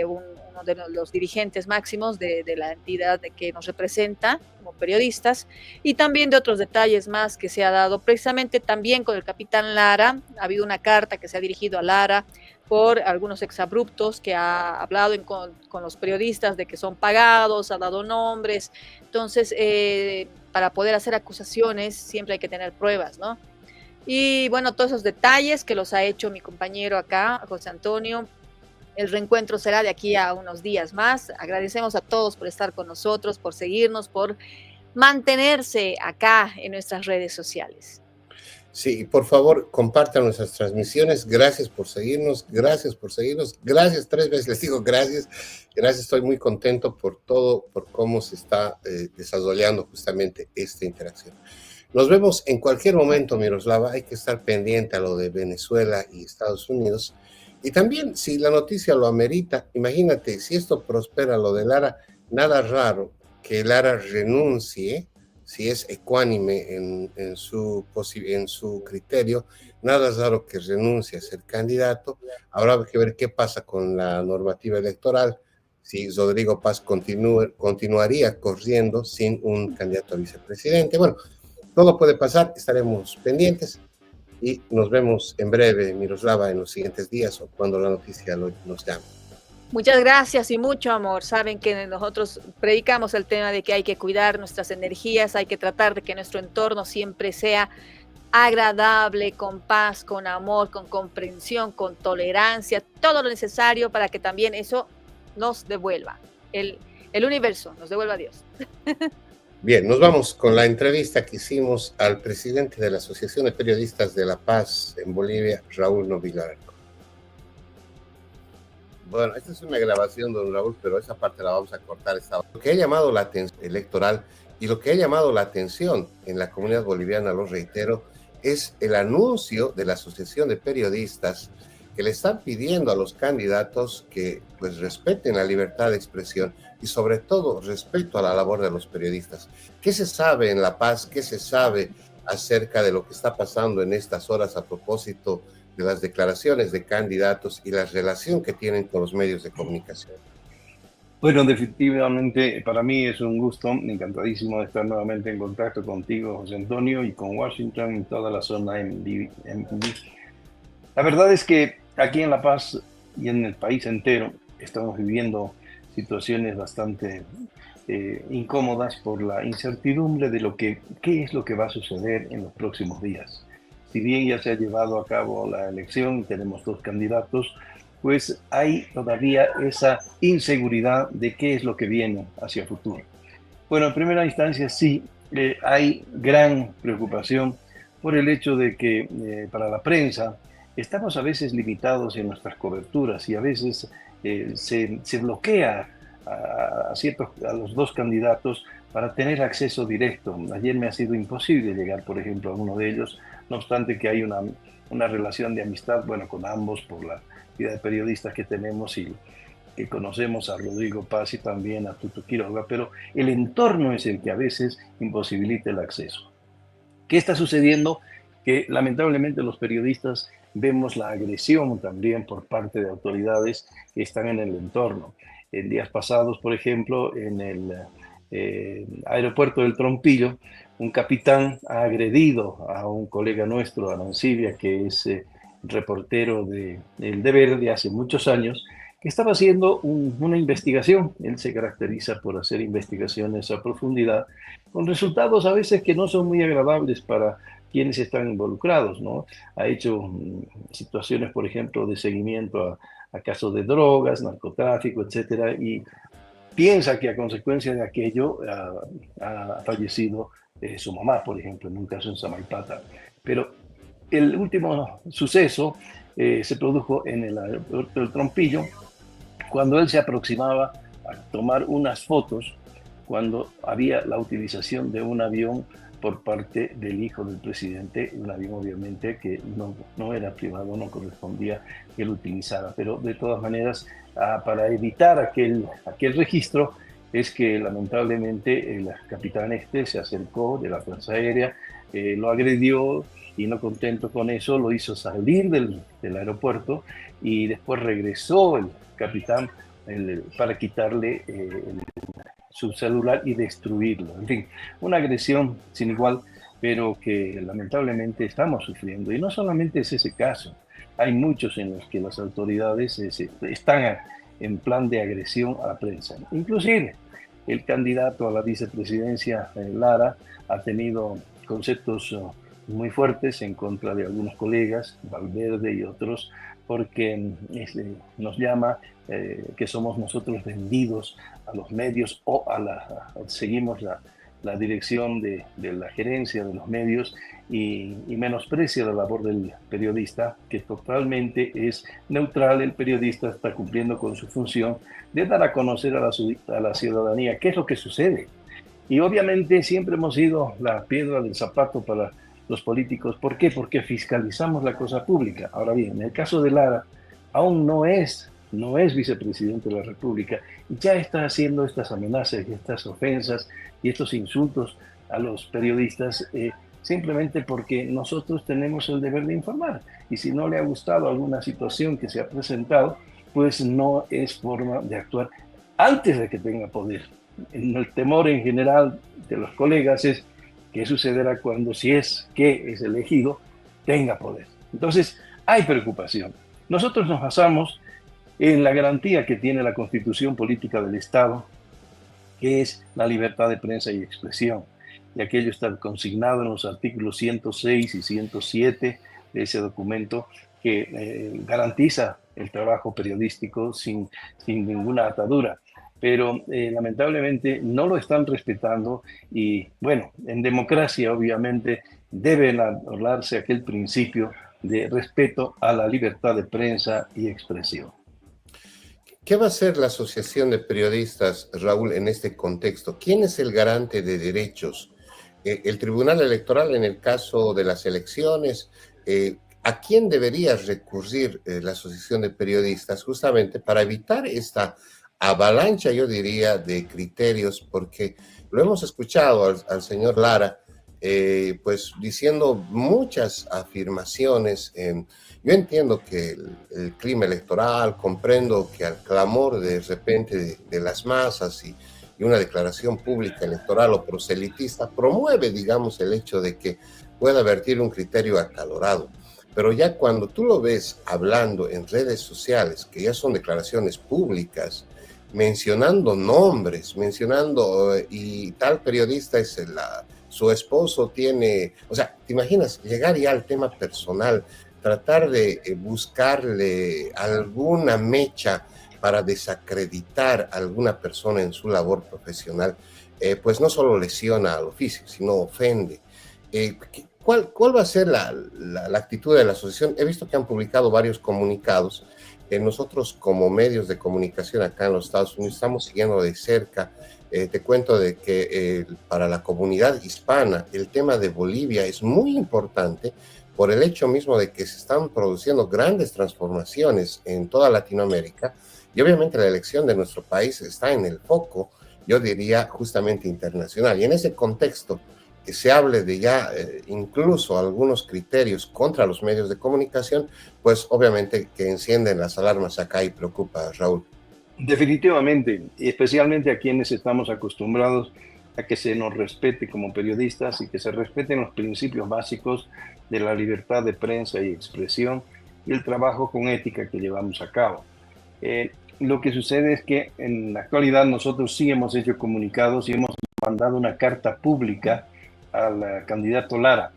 uno de los dirigentes máximos de la entidad que nos representa como periodistas, y también de otros detalles más que se ha dado precisamente también con el capitán Lara. Ha habido una carta que se ha dirigido a Lara por algunos exabruptos, que ha hablado con los periodistas de que son pagados, ha dado nombres. Entonces, para poder hacer acusaciones siempre hay que tener pruebas, ¿no? Y bueno, todos esos detalles que los ha hecho mi compañero acá, José Antonio. El reencuentro será de aquí a unos días más. Agradecemos a todos por estar con nosotros, por seguirnos, por mantenerse acá en nuestras redes sociales. Sí, por favor, compartan nuestras transmisiones. Gracias por seguirnos, gracias por seguirnos. Gracias, 3 veces les digo gracias. Gracias, estoy muy contento por todo, por cómo se está desarrollando justamente esta interacción. Nos vemos en cualquier momento, Miroslava. Hay que estar pendiente a lo de Venezuela y Estados Unidos. Y también, si la noticia lo amerita, imagínate, si esto prospera, lo de Lara, nada raro que Lara renuncie, si es ecuánime en su criterio, nada raro que renuncie a ser candidato. Habrá que ver qué pasa con la normativa electoral, si Rodrigo Paz continuaría corriendo sin un candidato a vicepresidente. Bueno, todo puede pasar, estaremos pendientes. Y nos vemos en breve, Miroslava, en los siguientes días o cuando la noticia nos llame. Muchas gracias y mucho amor. Saben que nosotros predicamos el tema de que hay que cuidar nuestras energías, hay que tratar de que nuestro entorno siempre sea agradable, con paz, con amor, con comprensión, con tolerancia, todo lo necesario para que también eso nos devuelva, el universo nos devuelva a Dios. Bien, nos vamos con la entrevista que hicimos al presidente de la Asociación de Periodistas de La Paz en Bolivia, Raúl Novillo Alarcón. Bueno, esta es una grabación, don Raúl, pero esa parte la vamos a cortar. Lo que ha llamado la atención electoral y lo que ha llamado la atención en la comunidad boliviana, lo reitero, es el anuncio de la Asociación de Periodistas que le están pidiendo a los candidatos que pues respeten la libertad de expresión y sobre todo respeto a la labor de los periodistas. ¿Qué se sabe en La Paz? ¿Qué se sabe acerca de lo que está pasando en estas horas a propósito de las declaraciones de candidatos y la relación que tienen con los medios de comunicación? Bueno, definitivamente para mí es un gusto, encantadísimo de estar nuevamente en contacto contigo, José Antonio, y con Washington y toda la zona MD. La verdad es que aquí en La Paz y en el país entero estamos viviendo situaciones bastante incómodas por la incertidumbre de qué es lo que va a suceder en los próximos días. Si bien ya se ha llevado a cabo la elección y tenemos 2 candidatos, pues hay todavía esa inseguridad de qué es lo que viene hacia el futuro. Bueno, en primera instancia sí, hay gran preocupación por el hecho de que para la prensa estamos a veces limitados en nuestras coberturas y a veces se bloquea a los 2 candidatos para tener acceso directo. Ayer me ha sido imposible llegar, por ejemplo, a uno de ellos, no obstante que hay una relación de amistad, bueno, con ambos por la vida de periodistas que tenemos y que conocemos a Rodrigo Paz y también a Tuto Quiroga, pero el entorno es el que a veces imposibilita el acceso. ¿Qué está sucediendo? Que lamentablemente los periodistas vemos la agresión también por parte de autoridades que están en el entorno. En días pasados, por ejemplo, en el aeropuerto del Trompillo, un capitán ha agredido a un colega nuestro, Arancibia, que es reportero de El Deber de hace muchos años, que estaba haciendo una investigación. Él se caracteriza por hacer investigaciones a profundidad, con resultados a veces que no son muy agradables para quienes están involucrados, ¿no? Ha hecho situaciones, por ejemplo, de seguimiento a casos de drogas, narcotráfico, etcétera, y piensa que a consecuencia de aquello ha fallecido su mamá, por ejemplo, en un caso en Samaipata. Pero el último suceso se produjo en el aeropuerto del Trompillo, cuando él se aproximaba a tomar unas fotos, cuando había la utilización de un avión por parte del hijo del presidente, un avión obviamente que no era privado, no correspondía que él utilizara, pero de todas maneras, para evitar aquel registro, es que lamentablemente el capitán se acercó de la Fuerza Aérea, lo agredió y no contento con eso, lo hizo salir del aeropuerto y después regresó el capitán para quitarle su celular y destruirlo. En fin, una agresión sin igual, pero que lamentablemente estamos sufriendo. Y no solamente es ese caso, hay muchos en los que las autoridades están en plan de agresión a la prensa. Inclusive, el candidato a la vicepresidencia, Lara, ha tenido conceptos muy fuertes en contra de algunos colegas, Valverde y otros, porque nos llama que somos nosotros vendidos a los medios o seguimos la dirección de la gerencia de los medios y menosprecia la labor del periodista, que totalmente es neutral. El periodista está cumpliendo con su función de dar a conocer a la ciudadanía qué es lo que sucede. Y obviamente siempre hemos sido la piedra del zapato para los políticos. ¿Por qué? Porque fiscalizamos la cosa pública. Ahora bien, en el caso de Lara, aún no es vicepresidente de la República y ya está haciendo estas amenazas y estas ofensas y estos insultos a los periodistas simplemente porque nosotros tenemos el deber de informar. Y si no le ha gustado alguna situación que se ha presentado, pues no es forma de actuar antes de que tenga poder. El temor en general de los colegas es qué sucederá cuando, si es que es elegido, tenga poder. Entonces, hay preocupación. Nosotros nos basamos en la garantía que tiene la Constitución Política del Estado, que es la libertad de prensa y expresión. Y aquello está consignado en los artículos 106 y 107 de ese documento que garantiza el trabajo periodístico sin ninguna atadura. Pero lamentablemente no lo están respetando y bueno, en democracia obviamente debe hablarse aquel principio de respeto a la libertad de prensa y expresión. ¿Qué va a hacer la Asociación de Periodistas, Raúl, en este contexto? ¿Quién es el garante de derechos el Tribunal Electoral en el caso de las elecciones, ¿a quién debería recurrir la Asociación de Periodistas justamente para evitar esta avalancha, yo diría, de criterios? Porque lo hemos escuchado al señor Lara, pues diciendo muchas afirmaciones. Yo entiendo que el clima electoral, comprendo que al clamor de repente de las masas y una declaración pública electoral o proselitista promueve, digamos, el hecho de que pueda vertir un criterio acalorado. Pero ya cuando tú lo ves hablando en redes sociales, que ya son declaraciones públicas, mencionando nombres, y tal periodista es su esposo tiene, o sea, ¿te imaginas llegar ya al tema personal, tratar de buscarle alguna mecha para desacreditar a alguna persona en su labor profesional? Pues no solo lesiona al oficio, sino ofende. ¿Cuál va a ser la actitud de la asociación? He visto que han publicado varios comunicados. Nosotros como medios de comunicación acá en los Estados Unidos estamos siguiendo de cerca. Te cuento de que para la comunidad hispana el tema de Bolivia es muy importante por el hecho mismo de que se están produciendo grandes transformaciones en toda Latinoamérica y obviamente la elección de nuestro país está en el foco, yo diría, justamente internacional. Y en ese contexto, que se hable de ya incluso algunos criterios contra los medios de comunicación, pues obviamente que encienden las alarmas acá y preocupa, Raúl. Definitivamente, especialmente a quienes estamos acostumbrados a que se nos respete como periodistas y que se respeten los principios básicos de la libertad de prensa y expresión y el trabajo con ética que llevamos a cabo. Lo que sucede es que en la actualidad nosotros sí hemos hecho comunicados y hemos mandado una carta pública al candidato Lara.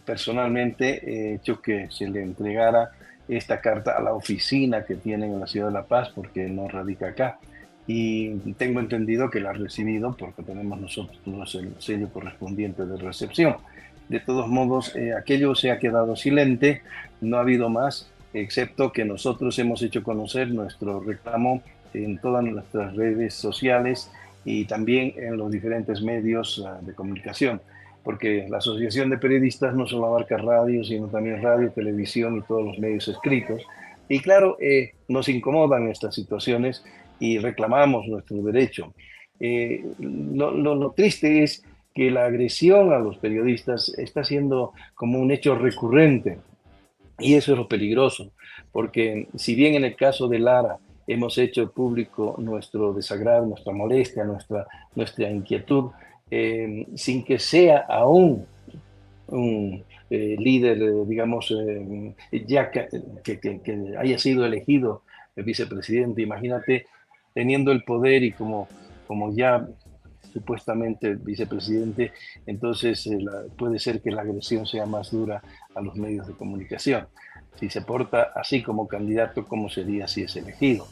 Personalmente he hecho que se le entregara esta carta a la oficina que tienen en la ciudad de La Paz, porque no radica acá. Y tengo entendido que la ha recibido porque tenemos nosotros el sello correspondiente de recepción. De todos modos, aquello se ha quedado silente, no ha habido más, excepto que nosotros hemos hecho conocer nuestro reclamo en todas nuestras redes sociales y también en los diferentes medios de comunicación, porque la Asociación de Periodistas no solo abarca radio, sino también radio, televisión y todos los medios escritos. Y claro, nos incomodan estas situaciones y reclamamos nuestro derecho. Lo triste es que la agresión a los periodistas está siendo como un hecho recurrente, y eso es lo peligroso, porque si bien en el caso de Lara hemos hecho público nuestro desagrado, nuestra molestia, nuestra inquietud, sin que sea aún un líder, digamos, ya que haya sido elegido el vicepresidente. Imagínate, teniendo el poder y como ya supuestamente vicepresidente, entonces puede ser que la agresión sea más dura a los medios de comunicación. Si se porta así como candidato, ¿cómo sería si es elegido?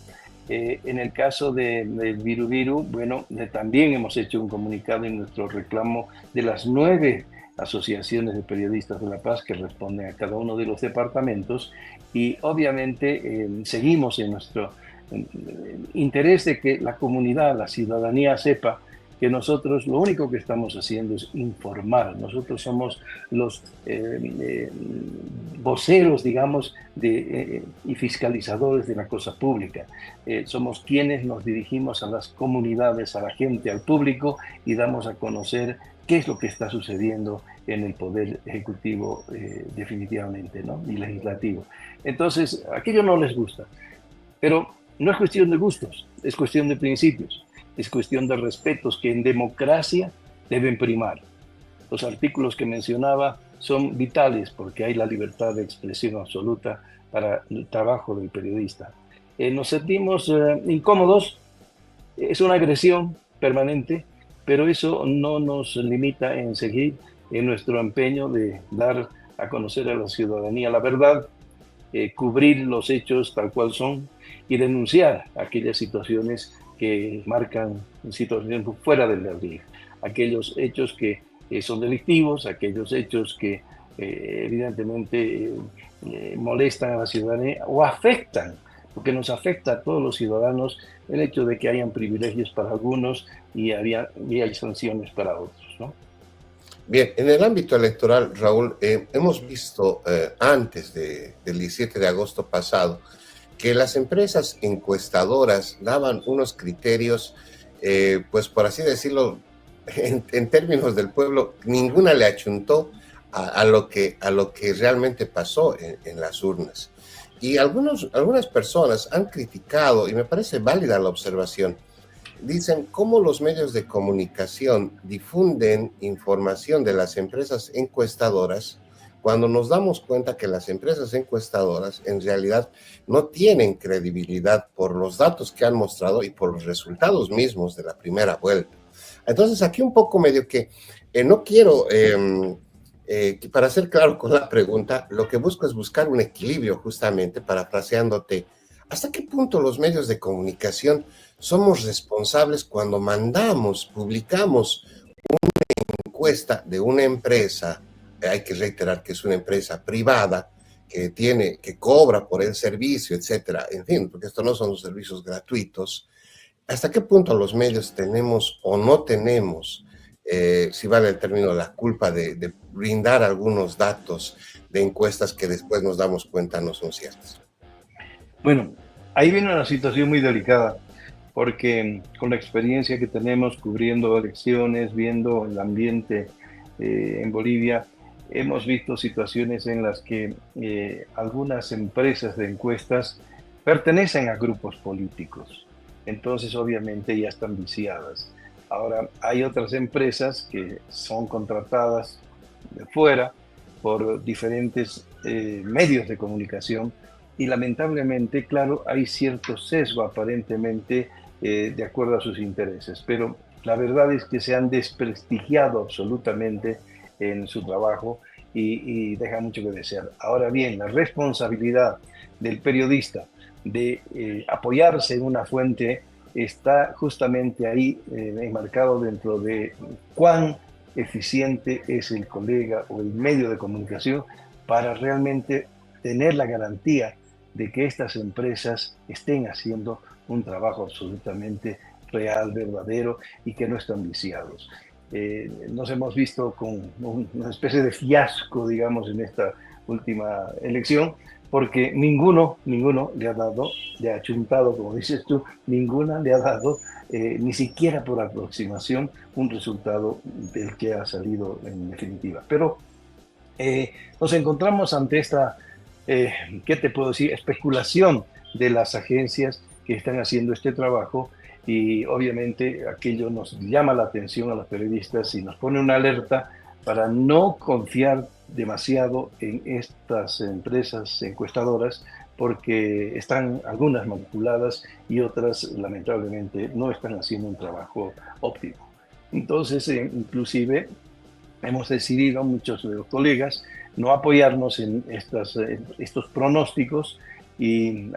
En el caso del Viru, bueno, también hemos hecho un comunicado en nuestro reclamo de las 9 asociaciones de periodistas de La Paz que responden a cada uno de los departamentos, y obviamente seguimos en nuestro interés de que la comunidad, la ciudadanía sepa que nosotros lo único que estamos haciendo es informar. Nosotros somos los voceros, digamos, y fiscalizadores de la cosa pública. Somos quienes nos dirigimos a las comunidades, a la gente, al público, y damos a conocer qué es lo que está sucediendo en el poder ejecutivo definitivamente, ¿no? Y legislativo. Entonces, aquello no les gusta. Pero no es cuestión de gustos, es cuestión de principios. Es cuestión de respetos que en democracia deben primar. Los artículos que mencionaba son vitales porque hay la libertad de expresión absoluta para el trabajo del periodista. Nos sentimos incómodos, es una agresión permanente, pero eso no nos limita en seguir en nuestro empeño de dar a conocer a la ciudadanía la verdad, cubrir los hechos tal cual son y denunciar aquellas situaciones que marcan situaciones fuera del ley, aquellos hechos que son delictivos, aquellos hechos que evidentemente molestan a la ciudadanía o afectan, porque nos afecta a todos los ciudadanos el hecho de que hayan privilegios para algunos y hay sanciones para otros, ¿no? Bien, en el ámbito electoral, Raúl, hemos visto antes del 17 de agosto pasado que las empresas encuestadoras daban unos criterios, pues por así decirlo, en términos del pueblo, ninguna le achuntó a lo que realmente pasó en las urnas. Y algunas personas han criticado, y me parece válida la observación, dicen cómo los medios de comunicación difunden información de las empresas encuestadoras cuando nos damos cuenta que las empresas encuestadoras en realidad no tienen credibilidad por los datos que han mostrado y por los resultados mismos de la primera vuelta. Entonces aquí un poco medio que no quiero, para ser claro con la pregunta, lo que busco es buscar un equilibrio justamente, parafraseándote, ¿hasta qué punto los medios de comunicación somos responsables cuando publicamos una encuesta de una empresa? Hay que reiterar que es una empresa privada que cobra por el servicio, etcétera, en fin, porque estos no son servicios gratuitos. ¿Hasta qué punto los medios tenemos o no tenemos, si vale el término, la culpa de brindar algunos datos de encuestas que después nos damos cuenta no son ciertas? Bueno, ahí viene una situación muy delicada, porque con la experiencia que tenemos cubriendo elecciones, viendo el ambiente en Bolivia, hemos visto situaciones en las que algunas empresas de encuestas pertenecen a grupos políticos. Entonces, obviamente, ya están viciadas. Ahora, hay otras empresas que son contratadas de fuera por diferentes medios de comunicación y lamentablemente, claro, hay cierto sesgo aparentemente de acuerdo a sus intereses. Pero la verdad es que se han desprestigiado absolutamente en su trabajo y deja mucho que desear. Ahora bien, la responsabilidad del periodista de apoyarse en una fuente está justamente ahí enmarcado dentro de cuán eficiente es el colega o el medio de comunicación para realmente tener la garantía de que estas empresas estén haciendo un trabajo absolutamente real, verdadero y que no están viciados. Nos hemos visto con una especie de fiasco, digamos, en esta última elección, porque ninguno le ha achuntado, como dices tú, ninguna le ha dado, ni siquiera por aproximación, un resultado del que ha salido en definitiva. Pero nos encontramos ante esta, ¿qué te puedo decir?, especulación de las agencias que están haciendo este trabajo, y obviamente aquello nos llama la atención a los periodistas y nos pone una alerta para no confiar demasiado en estas empresas encuestadoras, porque están algunas manipuladas y otras lamentablemente no están haciendo un trabajo óptimo. Entonces, inclusive hemos decidido, muchos de los colegas, no apoyarnos en estos pronósticos y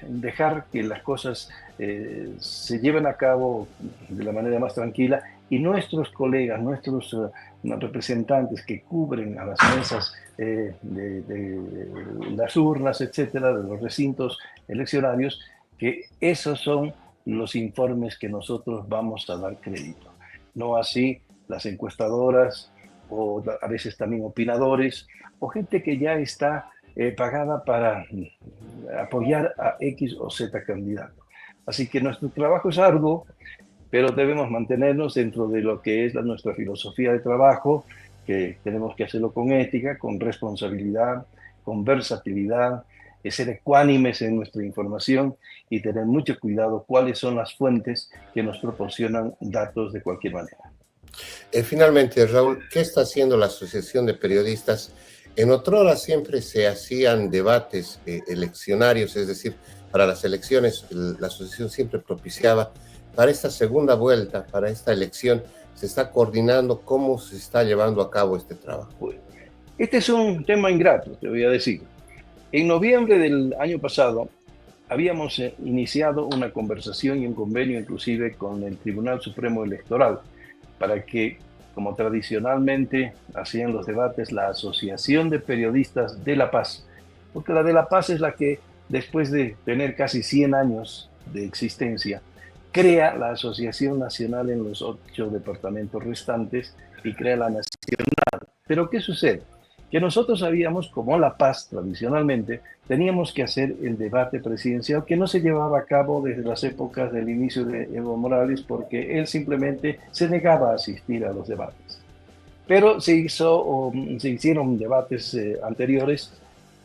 dejar que las cosas se lleven a cabo de la manera más tranquila, y nuestros colegas, nuestros representantes que cubren a las mesas de las urnas, etcétera, de los recintos eleccionarios, que esos son los informes que nosotros vamos a dar crédito. No así las encuestadoras o a veces también opinadores o gente que ya está pagada para apoyar a X o Z candidato. Así que nuestro trabajo es arduo, pero debemos mantenernos dentro de lo que es nuestra filosofía de trabajo, que tenemos que hacerlo con ética, con responsabilidad, con versatilidad, ser ecuánimes en nuestra información y tener mucho cuidado cuáles son las fuentes que nos proporcionan datos de cualquier manera. Finalmente, Raúl, ¿qué está haciendo la Asociación de Periodistas? En otrora siempre se hacían debates eleccionarios, es decir, para las elecciones la asociación siempre propiciaba. Para esta segunda vuelta, para esta elección, ¿se está coordinando? ¿Cómo se está llevando a cabo este trabajo? Este es un tema ingrato, te voy a decir. En noviembre del año pasado habíamos iniciado una conversación y un convenio inclusive con el Tribunal Supremo Electoral para que, como tradicionalmente hacían los debates, la Asociación de Periodistas de La Paz, porque la de La Paz es la que, después de tener casi 100 años de existencia, crea la Asociación Nacional en los 8 departamentos restantes y crea la Nación Pero ¿qué sucede? Que nosotros sabíamos, como La Paz tradicionalmente, teníamos que hacer el debate presidencial que no se llevaba a cabo desde las épocas del inicio de Evo Morales, porque él simplemente se negaba a asistir a los debates. Pero se hicieron debates anteriores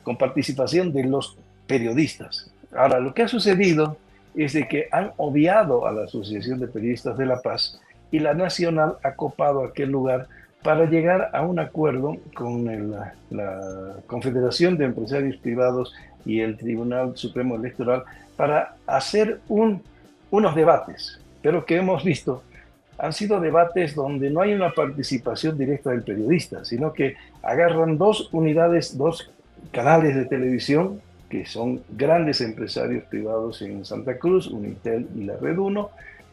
con participación de los periodistas. Ahora, lo que ha sucedido es de que han obviado a la Asociación de Periodistas de La Paz y la Nacional ha copado aquel lugar para llegar a un acuerdo con la Confederación de Empresarios Privados y el Tribunal Supremo Electoral para hacer unos debates, pero que hemos visto han sido debates donde no hay una participación directa del periodista, sino que agarran dos unidades, dos canales de televisión, que son grandes empresarios privados en Santa Cruz, Unitel y la Red 1,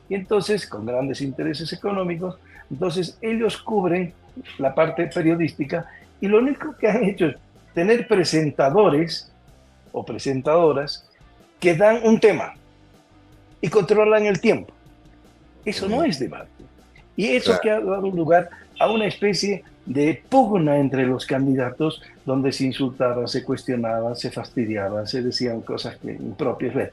y entonces con grandes intereses económicos, entonces ellos cubren la parte periodística y lo único que han hecho es tener presentadores o presentadoras que dan un tema y controlan el tiempo. Eso no es debate. Y eso que ha dado lugar a una especie de pugna entre los candidatos donde se insultaban, se cuestionaban, se fastidiaban, se decían cosas impropias.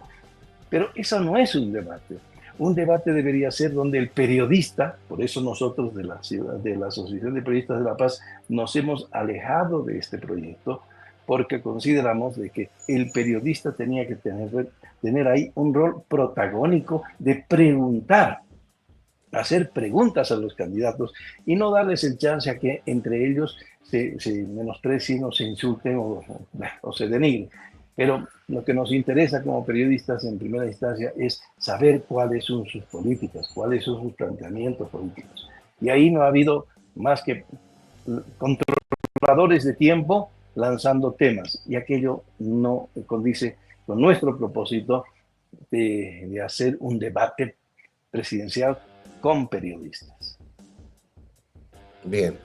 Pero eso no es un debate. Un debate debería ser donde el periodista, por eso nosotros de la Asociación de Periodistas de La Paz nos hemos alejado de este proyecto, porque consideramos de que el periodista tenía que tener ahí un rol protagónico de preguntar, hacer preguntas a los candidatos y no darles el chance a que entre ellos se menosprecien o se insulten o se denigren. Pero lo que nos interesa como periodistas en primera instancia es saber cuáles son sus políticas, cuáles son sus planteamientos políticos. Y ahí no ha habido más que controladores de tiempo lanzando temas, y aquello no condice con nuestro propósito de hacer un debate presidencial con periodistas. Bien.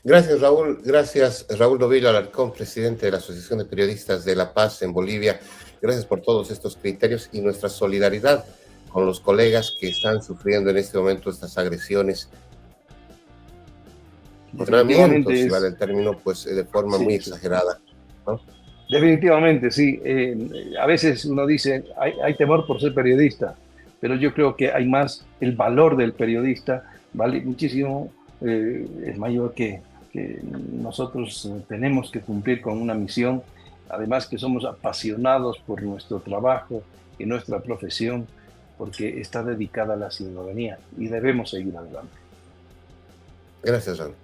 Gracias, Raúl. Gracias, Raúl Dovillo Alarcón, presidente de la Asociación de Periodistas de La Paz en Bolivia. Gracias por todos estos criterios y nuestra solidaridad con los colegas que están sufriendo en este momento estas agresiones. Entrenamientos, si vale el término, pues de forma muy exagerada, ¿no? Definitivamente, sí. A veces uno dice, hay temor por ser periodista, pero yo creo que hay más, el valor del periodista vale muchísimo, es mayor que nosotros tenemos que cumplir con una misión, además que somos apasionados por nuestro trabajo y nuestra profesión, porque está dedicada a la ciudadanía y debemos seguir adelante. Gracias, Raúl.